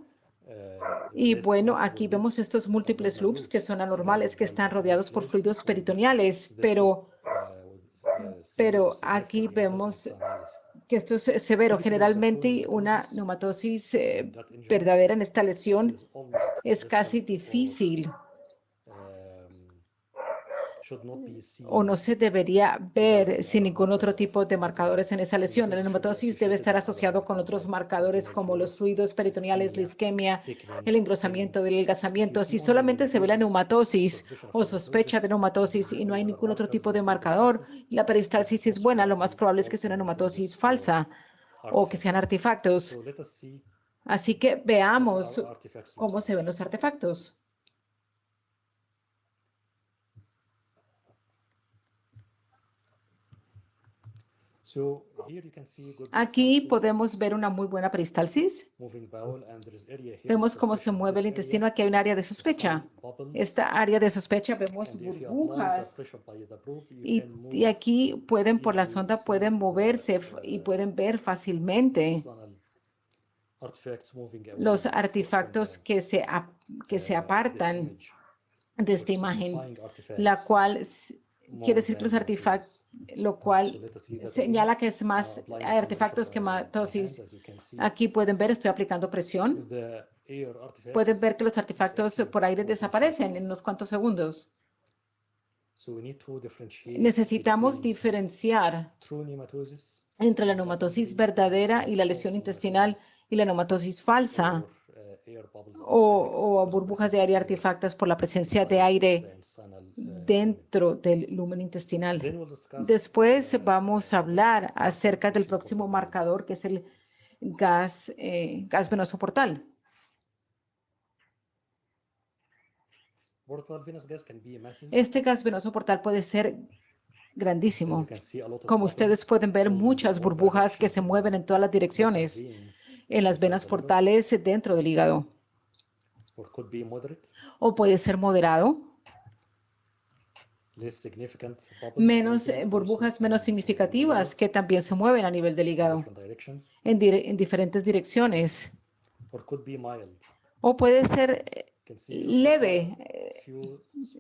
Y bueno, aquí vemos estos múltiples loops que son anormales, que están rodeados por fluidos peritoneales, pero aquí vemos que esto es severo. Generalmente una neumatosis verdadera en esta lesión es casi difícil o no se debería ver sin ningún otro tipo de marcadores en esa lesión. La neumatosis debe estar asociado con otros marcadores como los fluidos peritoneales, la isquemia, el engrosamiento, el adelgazamiento. Si solamente se ve la neumatosis o sospecha de neumatosis y no hay ningún otro tipo de marcador, la peristalsis es buena, lo más probable es que sea una neumatosis falsa o que sean artefactos. Así que veamos cómo se ven los artefactos. Aquí podemos ver una muy buena peristalsis. Vemos cómo se mueve el intestino. Aquí hay un área de sospecha. Esta área de sospecha vemos burbujas. Y aquí por la sonda pueden moverse y pueden ver fácilmente los artefactos que se apartan de esta imagen, la cual quiere decir que los artefactos, lo cual señala que es más artefactos que neumatosis. Aquí pueden ver, estoy aplicando presión. Pueden ver que los artefactos por aire desaparecen en unos cuantos segundos. Necesitamos diferenciar entre la neumatosis verdadera y la lesión intestinal y la neumatosis falsa o burbujas de aire artefactas por la presencia de aire dentro del lumen intestinal. Después vamos a hablar acerca del próximo marcador, que es el gas venoso portal. Este gas venoso portal puede ser grandísimo. Como ustedes pueden ver, muchas burbujas que se mueven en todas las direcciones en las venas portales dentro del hígado. O puede ser moderado. Burbujas menos significativas que también se mueven a nivel del hígado en diferentes direcciones. O puede ser leve.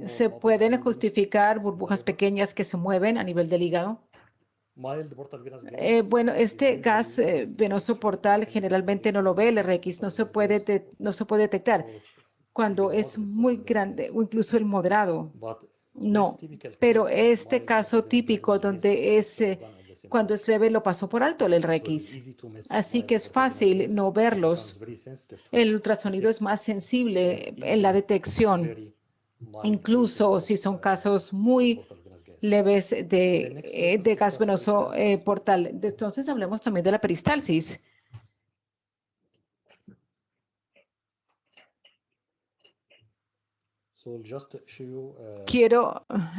Se pueden justificar burbujas pequeñas que se mueven a nivel del hígado. Bueno, este gas venoso portal generalmente no lo ve el RX, no se puede detectar. Cuando es muy grande o incluso el moderado, no. Pero este caso típico donde cuando es leve lo pasó por alto el RX. Así que es fácil no verlos. El ultrasonido es más sensible en la detección, incluso si son casos muy leves de gas venoso portal. Entonces hablemos también de la peristalsis.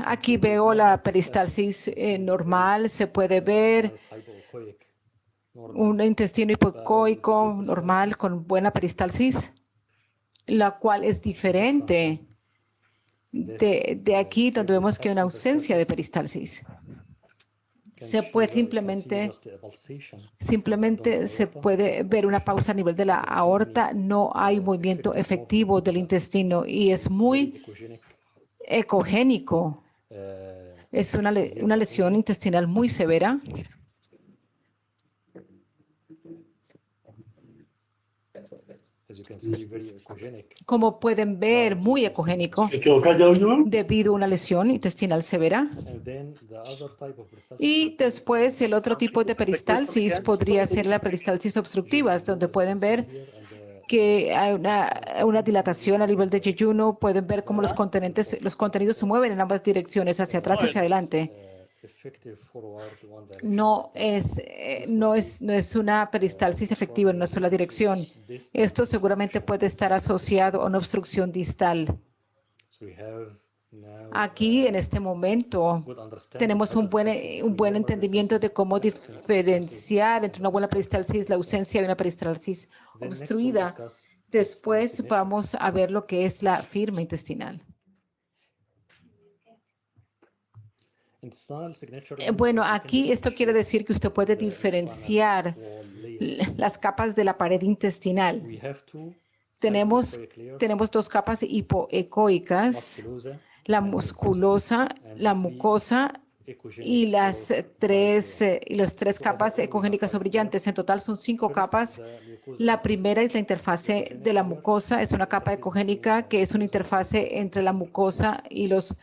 Aquí veo la peristalsis normal, se puede ver un intestino hipoecoico normal con buena peristalsis, la cual es diferente de aquí donde vemos que hay una ausencia de peristalsis. Simplemente se puede ver una pausa a nivel de la aorta, no hay movimiento efectivo del intestino y es muy ecogénico. Es una lesión intestinal muy severa. Como pueden ver, muy ecogénico debido a una lesión intestinal severa. Y después el otro tipo de peristalsis podría ser la peristalsis obstructiva, donde pueden ver que hay una dilatación a nivel de yeyuno. Pueden ver cómo los contenidos se mueven en ambas direcciones, hacia atrás y hacia adelante. No es una peristalsis efectiva en una sola dirección. Esto seguramente puede estar asociado a una obstrucción distal. Aquí, en este momento, tenemos un buen entendimiento de cómo diferenciar entre una buena peristalsis, la ausencia de una peristalsis obstruida. Después vamos a ver lo que es la firma intestinal. Bueno, aquí esto quiere decir que usted puede diferenciar las capas de la pared intestinal. Tenemos dos capas hipoecoicas, la musculosa, la mucosa y las tres capas ecogénicas o brillantes. En total son 5 capas. La primera es la interfase de la mucosa. Es una capa ecogénica que es una interfase entre la mucosa y los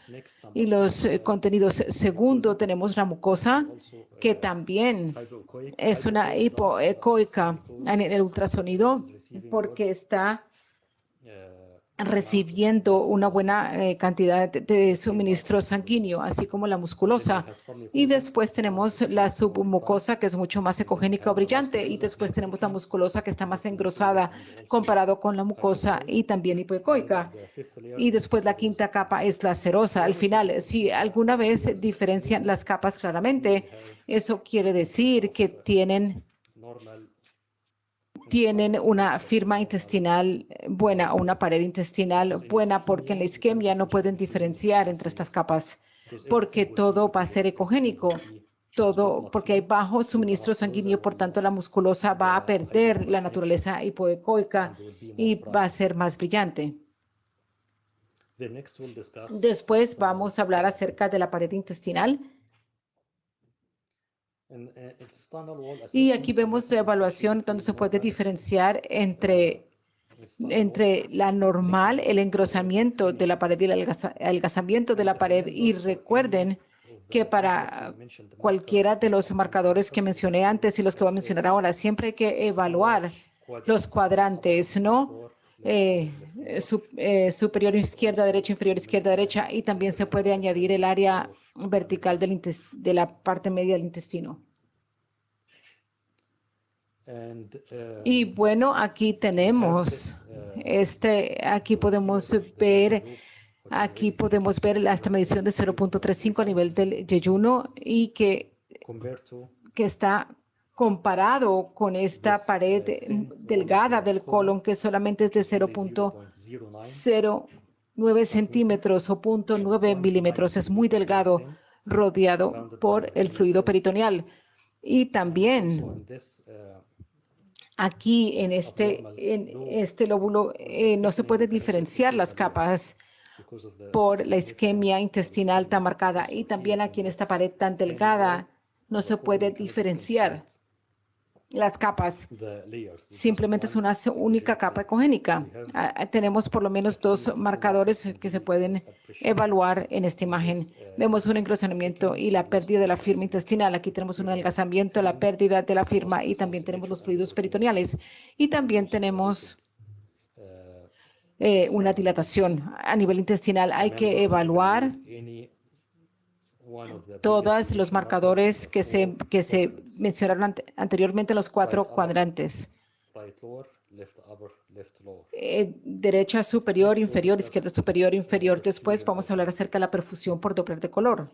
contenidos. Segundo, tenemos la mucosa, que también es una hipoecoica en el ultrasonido porque está recibiendo una buena cantidad de suministro sanguíneo, así como la musculosa. Y después tenemos la submucosa, que es mucho más ecogénica o brillante, y después tenemos la musculosa, que está más engrosada comparado con la mucosa y también hipoecoica. Y después la quinta capa es la serosa. Al final, si alguna vez diferencian las capas claramente, eso quiere decir que tienen una firma intestinal buena o una pared intestinal buena, porque en la isquemia no pueden diferenciar entre estas capas, porque todo va a ser ecogénico, porque hay bajo suministro sanguíneo, por tanto la musculosa va a perder la naturaleza hipoecoica y va a ser más brillante. Después vamos a hablar acerca de la pared intestinal. Y aquí vemos la evaluación donde se puede diferenciar entre la normal, el engrosamiento de la pared y el adelgazamiento de la pared. Y recuerden que para cualquiera de los marcadores que mencioné antes y los que voy a mencionar ahora, siempre hay que evaluar los cuadrantes, ¿no? Superior izquierda, derecha, inferior izquierda, derecha, y también se puede añadir el área vertical de la parte media del intestino. Y bueno, aquí tenemos, aquí podemos ver Aquí podemos ver esta medición de 0.35 a nivel del yeyuno y que está comparado con esta pared delgada del colon, que solamente es de 0.09 centímetros o 0.9 milímetros. Es muy delgado, rodeado por el fluido peritoneal. Y también aquí en este lóbulo no se puede diferenciar las capas por la isquemia intestinal tan marcada. Y también aquí en esta pared tan delgada no se puede diferenciar las capas. Simplemente es una única capa ecogénica. Tenemos por lo menos dos marcadores que se pueden evaluar en esta imagen. Vemos un engrosamiento y la pérdida de la firma intestinal. Aquí tenemos un adelgazamiento, la pérdida de la firma y también tenemos los fluidos peritoneales. Y también tenemos una dilatación a nivel intestinal. Hay que evaluar todos los marcadores que se mencionaron anteriormente en los 4 cuadrantes. Derecha superior, inferior, izquierda superior, inferior. Después vamos a hablar acerca de la perfusión por Doppler de color.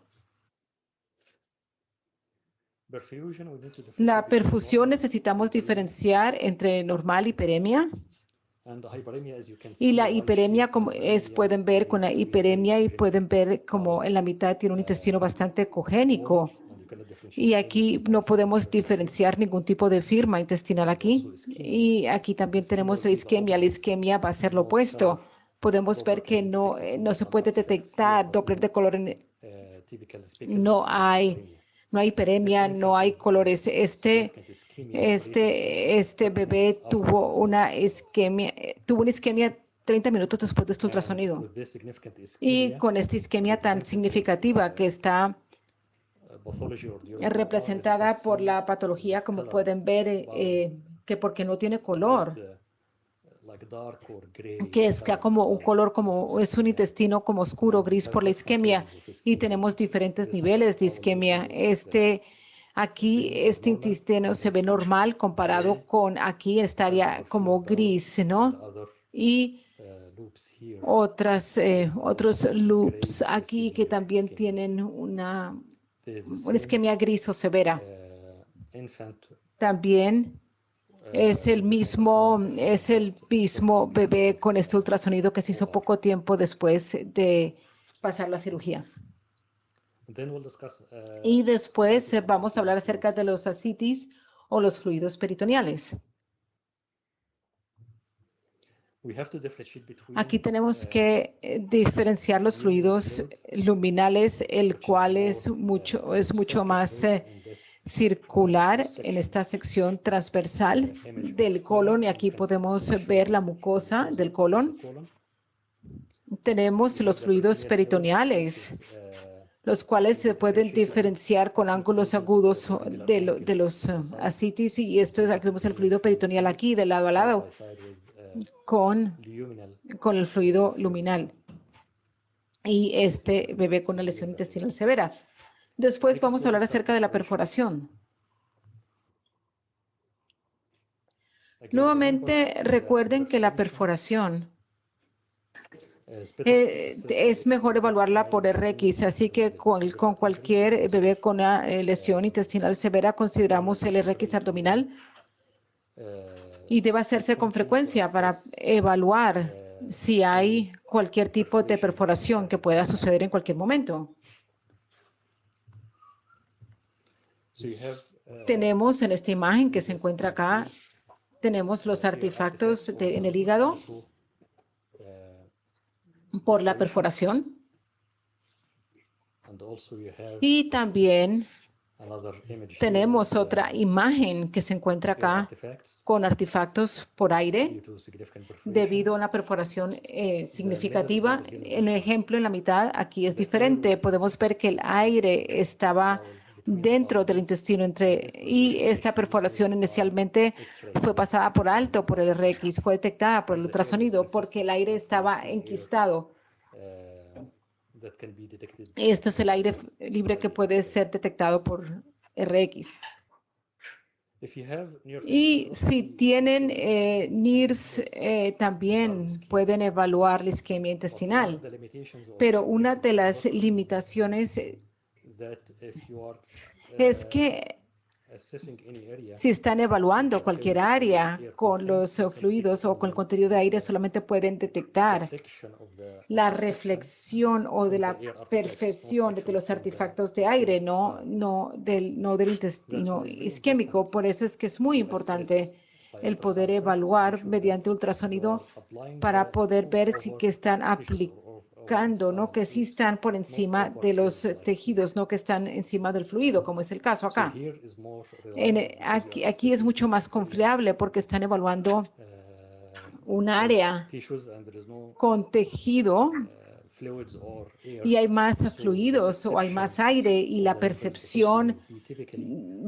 La perfusión necesitamos diferenciar entre normal y hiperemia. Y la hiperemia, como pueden ver con la hiperemia y pueden ver como en la mitad tiene un intestino bastante ecogénico. Y aquí no podemos diferenciar ningún tipo de firma intestinal aquí. Y aquí también tenemos la isquemia. La isquemia va a ser lo opuesto. Podemos ver que no se puede detectar Doppler de color. No hay hiperemia, no hay colores. Este bebé tuvo una isquemia 30 minutos después de este ultrasonido. Y con esta isquemia tan significativa que está representada por la patología, como pueden ver, que porque no tiene color, que es como un color, como es un intestino como oscuro, gris por la isquemia, y tenemos diferentes niveles de isquemia. Aquí este intestino se ve normal comparado con aquí estaría como gris, ¿no? Y otros loops aquí que también tienen una isquemia gris o severa. También es el mismo bebé con este ultrasonido que se hizo poco tiempo después de pasar la cirugía. Y después vamos a hablar acerca de los ascitis o los fluidos peritoneales. Aquí tenemos que diferenciar los fluidos luminales, el cual es mucho más circular en esta sección transversal del colon. Y aquí podemos ver la mucosa del colon. Tenemos los fluidos peritoneales, los cuales se pueden diferenciar con ángulos agudos de los ascitis. Y esto es, aquí vemos el fluido peritoneal aquí, de lado a lado, con el fluido luminal. Y este bebé con una lesión intestinal severa. Después vamos a hablar acerca de la perforación. Nuevamente, recuerden que la perforación es mejor evaluarla por RX, así que con cualquier bebé con una lesión intestinal severa consideramos el RX abdominal y debe hacerse con frecuencia para evaluar si hay cualquier tipo de perforación que pueda suceder en cualquier momento. Tenemos en esta imagen que se encuentra acá, tenemos los artefactos en el hígado por la perforación. Y también tenemos otra imagen que se encuentra acá con artefactos por aire debido a una perforación significativa. En el ejemplo, en la mitad, aquí es diferente. Podemos ver que el aire estaba dentro del intestino y esta perforación inicialmente fue pasada por alto por el RX, fue detectada por el ultrasonido porque el aire estaba enquistado. Esto es el aire libre que puede ser detectado por RX. Y si tienen NIRS, también pueden evaluar la isquemia intestinal. Pero una de las limitaciones es que si están evaluando cualquier área con los fluidos o con el contenido de aire, solamente pueden detectar la reflexión o de la perfección de los artefactos de aire, no del intestino isquémico. Por eso es que es muy importante el poder evaluar mediante ultrasonido para poder ver si que están aplicando, ¿no? Que sí están por encima de los tejidos, no que están encima del fluido, como es el caso acá. Aquí es mucho más confiable porque están evaluando un área con tejido y hay más fluidos o hay más aire y la percepción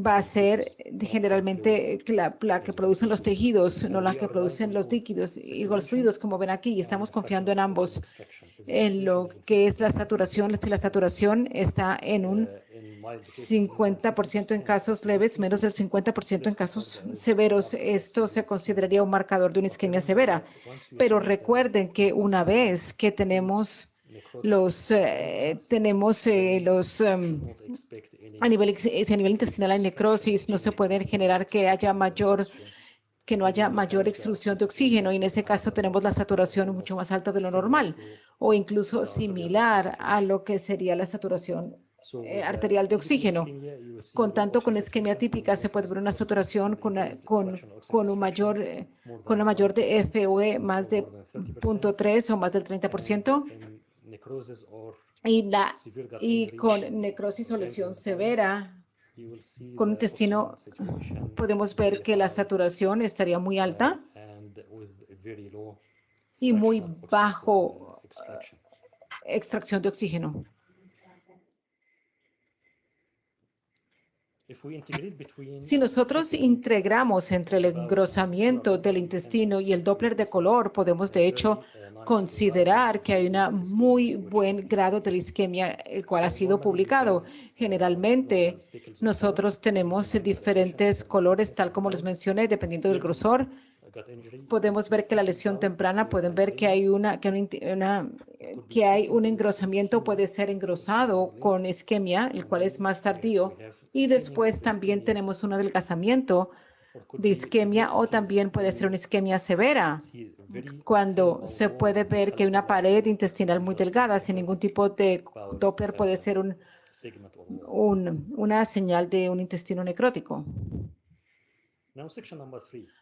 va a ser generalmente la que producen los tejidos, no la que producen los líquidos y los fluidos, como ven aquí. Y estamos confiando en ambos. En lo que es la saturación, si la saturación está en un 50% en casos leves, menos del 50% en casos severos, esto se consideraría un marcador de una isquemia severa. Pero recuerden que una vez que tenemos a nivel intestinal hay necrosis, no se puede generar que no haya mayor extrusión de oxígeno y en ese caso tenemos la saturación mucho más alta de lo normal o incluso similar a lo que sería la saturación arterial de oxígeno. Con isquemia típica se puede ver una saturación con una mayor de FOE más de 0.3 o más del 30%. Y con necrosis o lesión severa, con intestino, podemos ver que la saturación estaría muy alta y muy bajo extracción de oxígeno. Si nosotros integramos entre el engrosamiento del intestino y el Doppler de color, podemos de hecho considerar que hay un muy buen grado de la isquemia, el cual ha sido publicado. Generalmente, nosotros tenemos diferentes colores, tal como les mencioné, dependiendo del grosor. Podemos ver que la lesión temprana, pueden ver que hay un engrosamiento, puede ser engrosado con isquemia, el cual es más tardío. Y después también tenemos un adelgazamiento de isquemia o también puede ser una isquemia severa, cuando se puede ver que hay una pared intestinal muy delgada sin ningún tipo de Doppler, puede ser una señal de un intestino necrótico.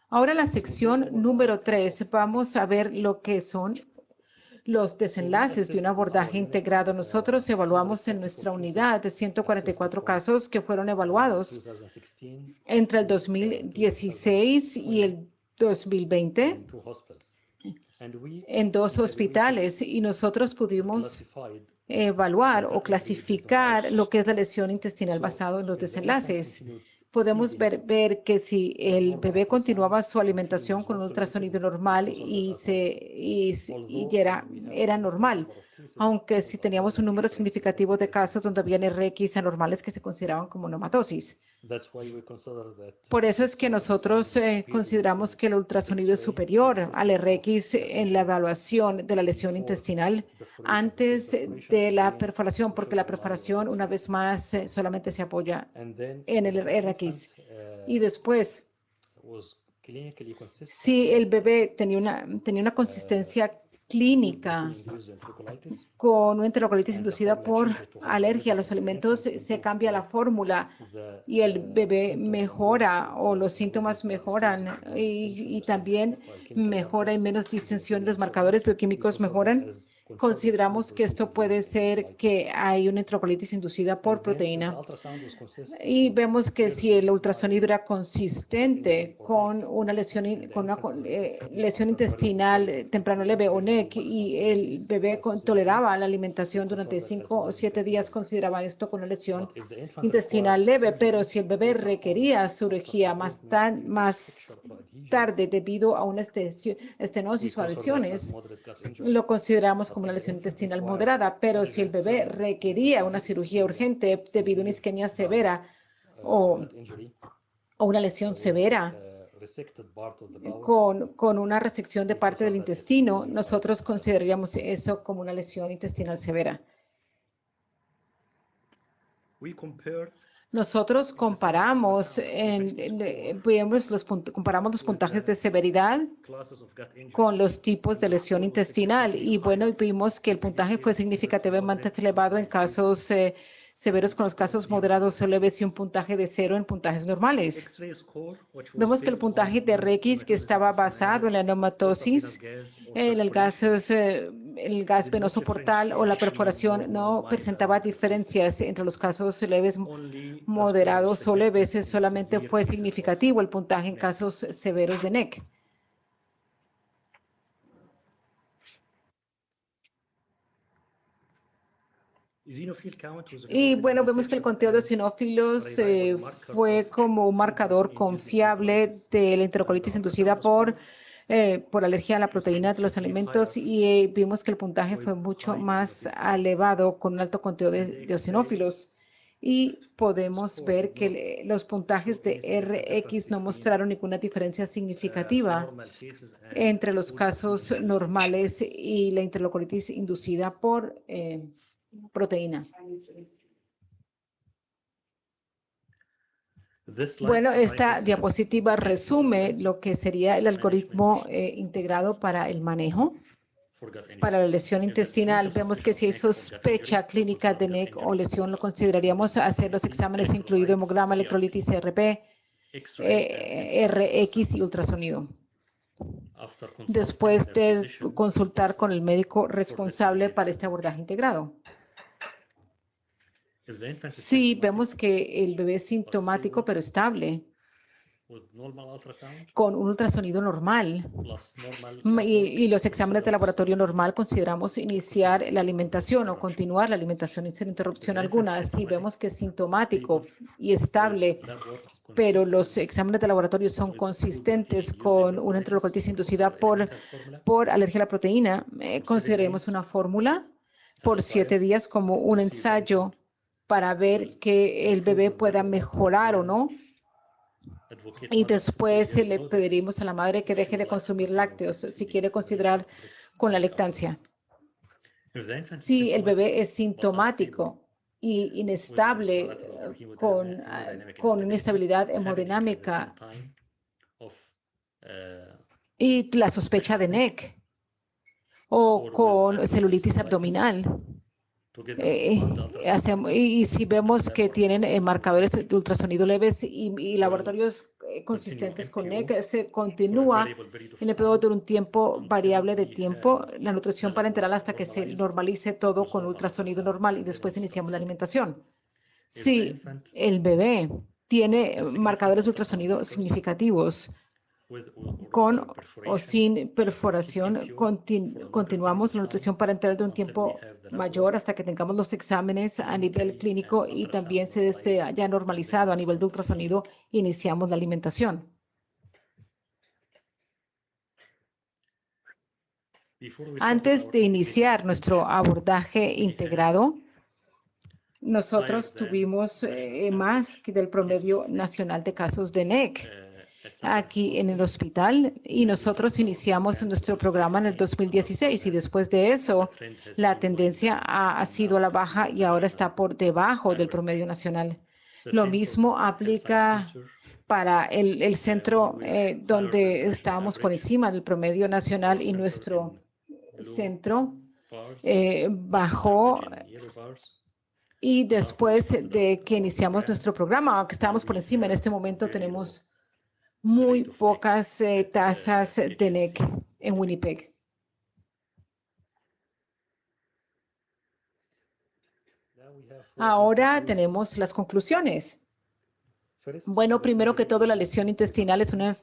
Ahora la sección número 3, vamos a ver lo que son los desenlaces de un abordaje integrado. Nosotros evaluamos en nuestra unidad de 144 casos que fueron evaluados entre el 2016 y el 2020 en 2 hospitales y nosotros pudimos evaluar o clasificar lo que es la lesión intestinal basado en los desenlaces. Podemos ver que si el bebé continuaba su alimentación con un ultrasonido normal y era normal, aunque si teníamos un número significativo de casos donde habían RX anormales que se consideraban como neumatosis. Por eso es que nosotros consideramos que el ultrasonido es superior al RX en la evaluación de la lesión intestinal antes de la perforación, porque la perforación, una vez más, solamente se apoya en el RX. Y después, si el bebé tenía una consistencia clínica con una enterocolitis inducida por alergia a los alimentos, se cambia la fórmula y el bebé mejora o los síntomas mejoran y también mejora y menos distensión, los marcadores bioquímicos mejoran. Consideramos que esto puede ser que hay una enterocolitis inducida por proteína. Y vemos que si el ultrasonido era consistente con una lesión intestinal temprano leve o NEC y el bebé toleraba la alimentación durante 5 o 7 días, consideraban esto con una lesión intestinal leve. Pero si el bebé requería cirugía más tarde debido a una estenosis o adhesiones, lo consideramos como una lesión intestinal moderada. Pero si el bebé requería una cirugía urgente debido a una isquemia severa o o una lesión severa con una resección de parte del intestino, nosotros consideraríamos eso como una lesión intestinal severa. Nosotros comparamos, comparamos los puntajes de severidad con los tipos de lesión intestinal y bueno, vimos que el puntaje fue significativamente elevado en casos severos con los casos moderados o leves y un puntaje de 0 en puntajes normales. Vemos que el puntaje de RX, que estaba basado en la neumatosis, el gas venoso portal o la perforación, no presentaba diferencias entre los casos leves, moderados o leves, solamente fue significativo el puntaje en casos severos de NEC. Y bueno, vemos que el conteo de eosinófilos fue como un marcador confiable de la enterocolitis inducida por alergia a la proteína de los alimentos y vimos que el puntaje fue mucho más elevado con un alto conteo de eosinófilos. Y podemos ver que los puntajes de RX no mostraron ninguna diferencia significativa entre los casos normales y la enterocolitis inducida por proteína. Bueno, esta diapositiva resume lo que sería el algoritmo integrado para el manejo. Para la lesión intestinal, vemos que si hay sospecha clínica de NEC o lesión, lo consideraríamos hacer los exámenes incluido hemograma, electrolitis, CRP, RX y ultrasonido. Después de consultar con el médico responsable para este abordaje integrado. Sí, vemos que el bebé es sintomático pero estable, con un ultrasonido normal y los exámenes de laboratorio normal, consideramos iniciar la alimentación o continuar la alimentación sin interrupción alguna. Si vemos que es sintomático y estable, pero los exámenes de laboratorio son consistentes con una enterocolitis inducida por alergia a la proteína, consideremos una fórmula por 7 días como un ensayo para ver que el bebé pueda mejorar o no. Y después le pediremos a la madre que deje de consumir lácteos si quiere considerar con la lactancia. Si el bebé es sintomático y inestable con inestabilidad hemodinámica y la sospecha de NEC o con celulitis abdominal, y si vemos que tienen marcadores de ultrasonido leves y laboratorios consistentes con NEC, se continúa en el periodo de un tiempo variable de tiempo la nutrición parenteral hasta que se normalice todo con ultrasonido normal y después iniciamos la alimentación. Si el bebé tiene marcadores de ultrasonido significativos, con o sin perforación, continuamos la nutrición parenteral de un tiempo mayor hasta que tengamos los exámenes a nivel clínico y también se esté ya normalizado a nivel de ultrasonido, iniciamos la alimentación. Antes de iniciar nuestro abordaje integrado, nosotros tuvimos más que del promedio nacional de casos de NEC aquí en el hospital y nosotros iniciamos nuestro programa en el 2016 y después de eso la tendencia ha sido a la baja y ahora está por debajo del promedio nacional. Lo mismo aplica para el centro donde estábamos por encima del promedio nacional y nuestro centro bajó y después de que iniciamos nuestro programa, aunque estábamos por encima, en este momento tenemos muy pocas tasas de NEC en Winnipeg. Ahora tenemos las conclusiones. Bueno, primero que todo, la lesión intestinal es una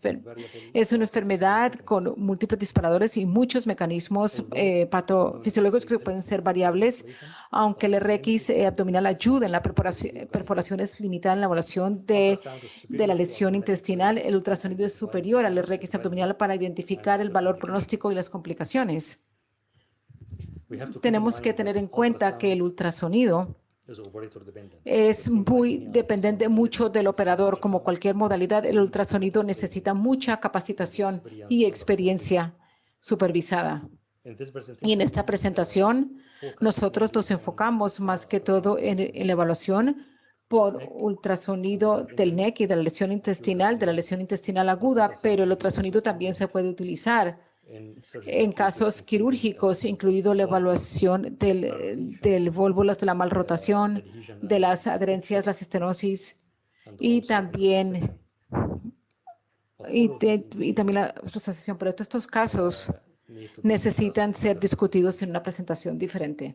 enfermedad con múltiples disparadores y muchos mecanismos patofisiológicos que pueden ser variables, aunque el RX abdominal ayuda en la perforación es limitada en la evaluación de la lesión intestinal. El ultrasonido es superior al RX abdominal para identificar el valor pronóstico y las complicaciones. Tenemos que tener en cuenta que el ultrasonido es muy dependiente mucho del operador. Como cualquier modalidad, el ultrasonido necesita mucha capacitación y experiencia supervisada. Y en esta presentación, nosotros nos enfocamos más que todo en la evaluación por ultrasonido del NEC y de la lesión intestinal aguda, pero el ultrasonido también se puede utilizar en casos quirúrgicos, incluido la evaluación del válvulas de la malrotación, de las adherencias, las estenosis y también la asociación. Pero estos casos necesitan ser discutidos en una presentación diferente.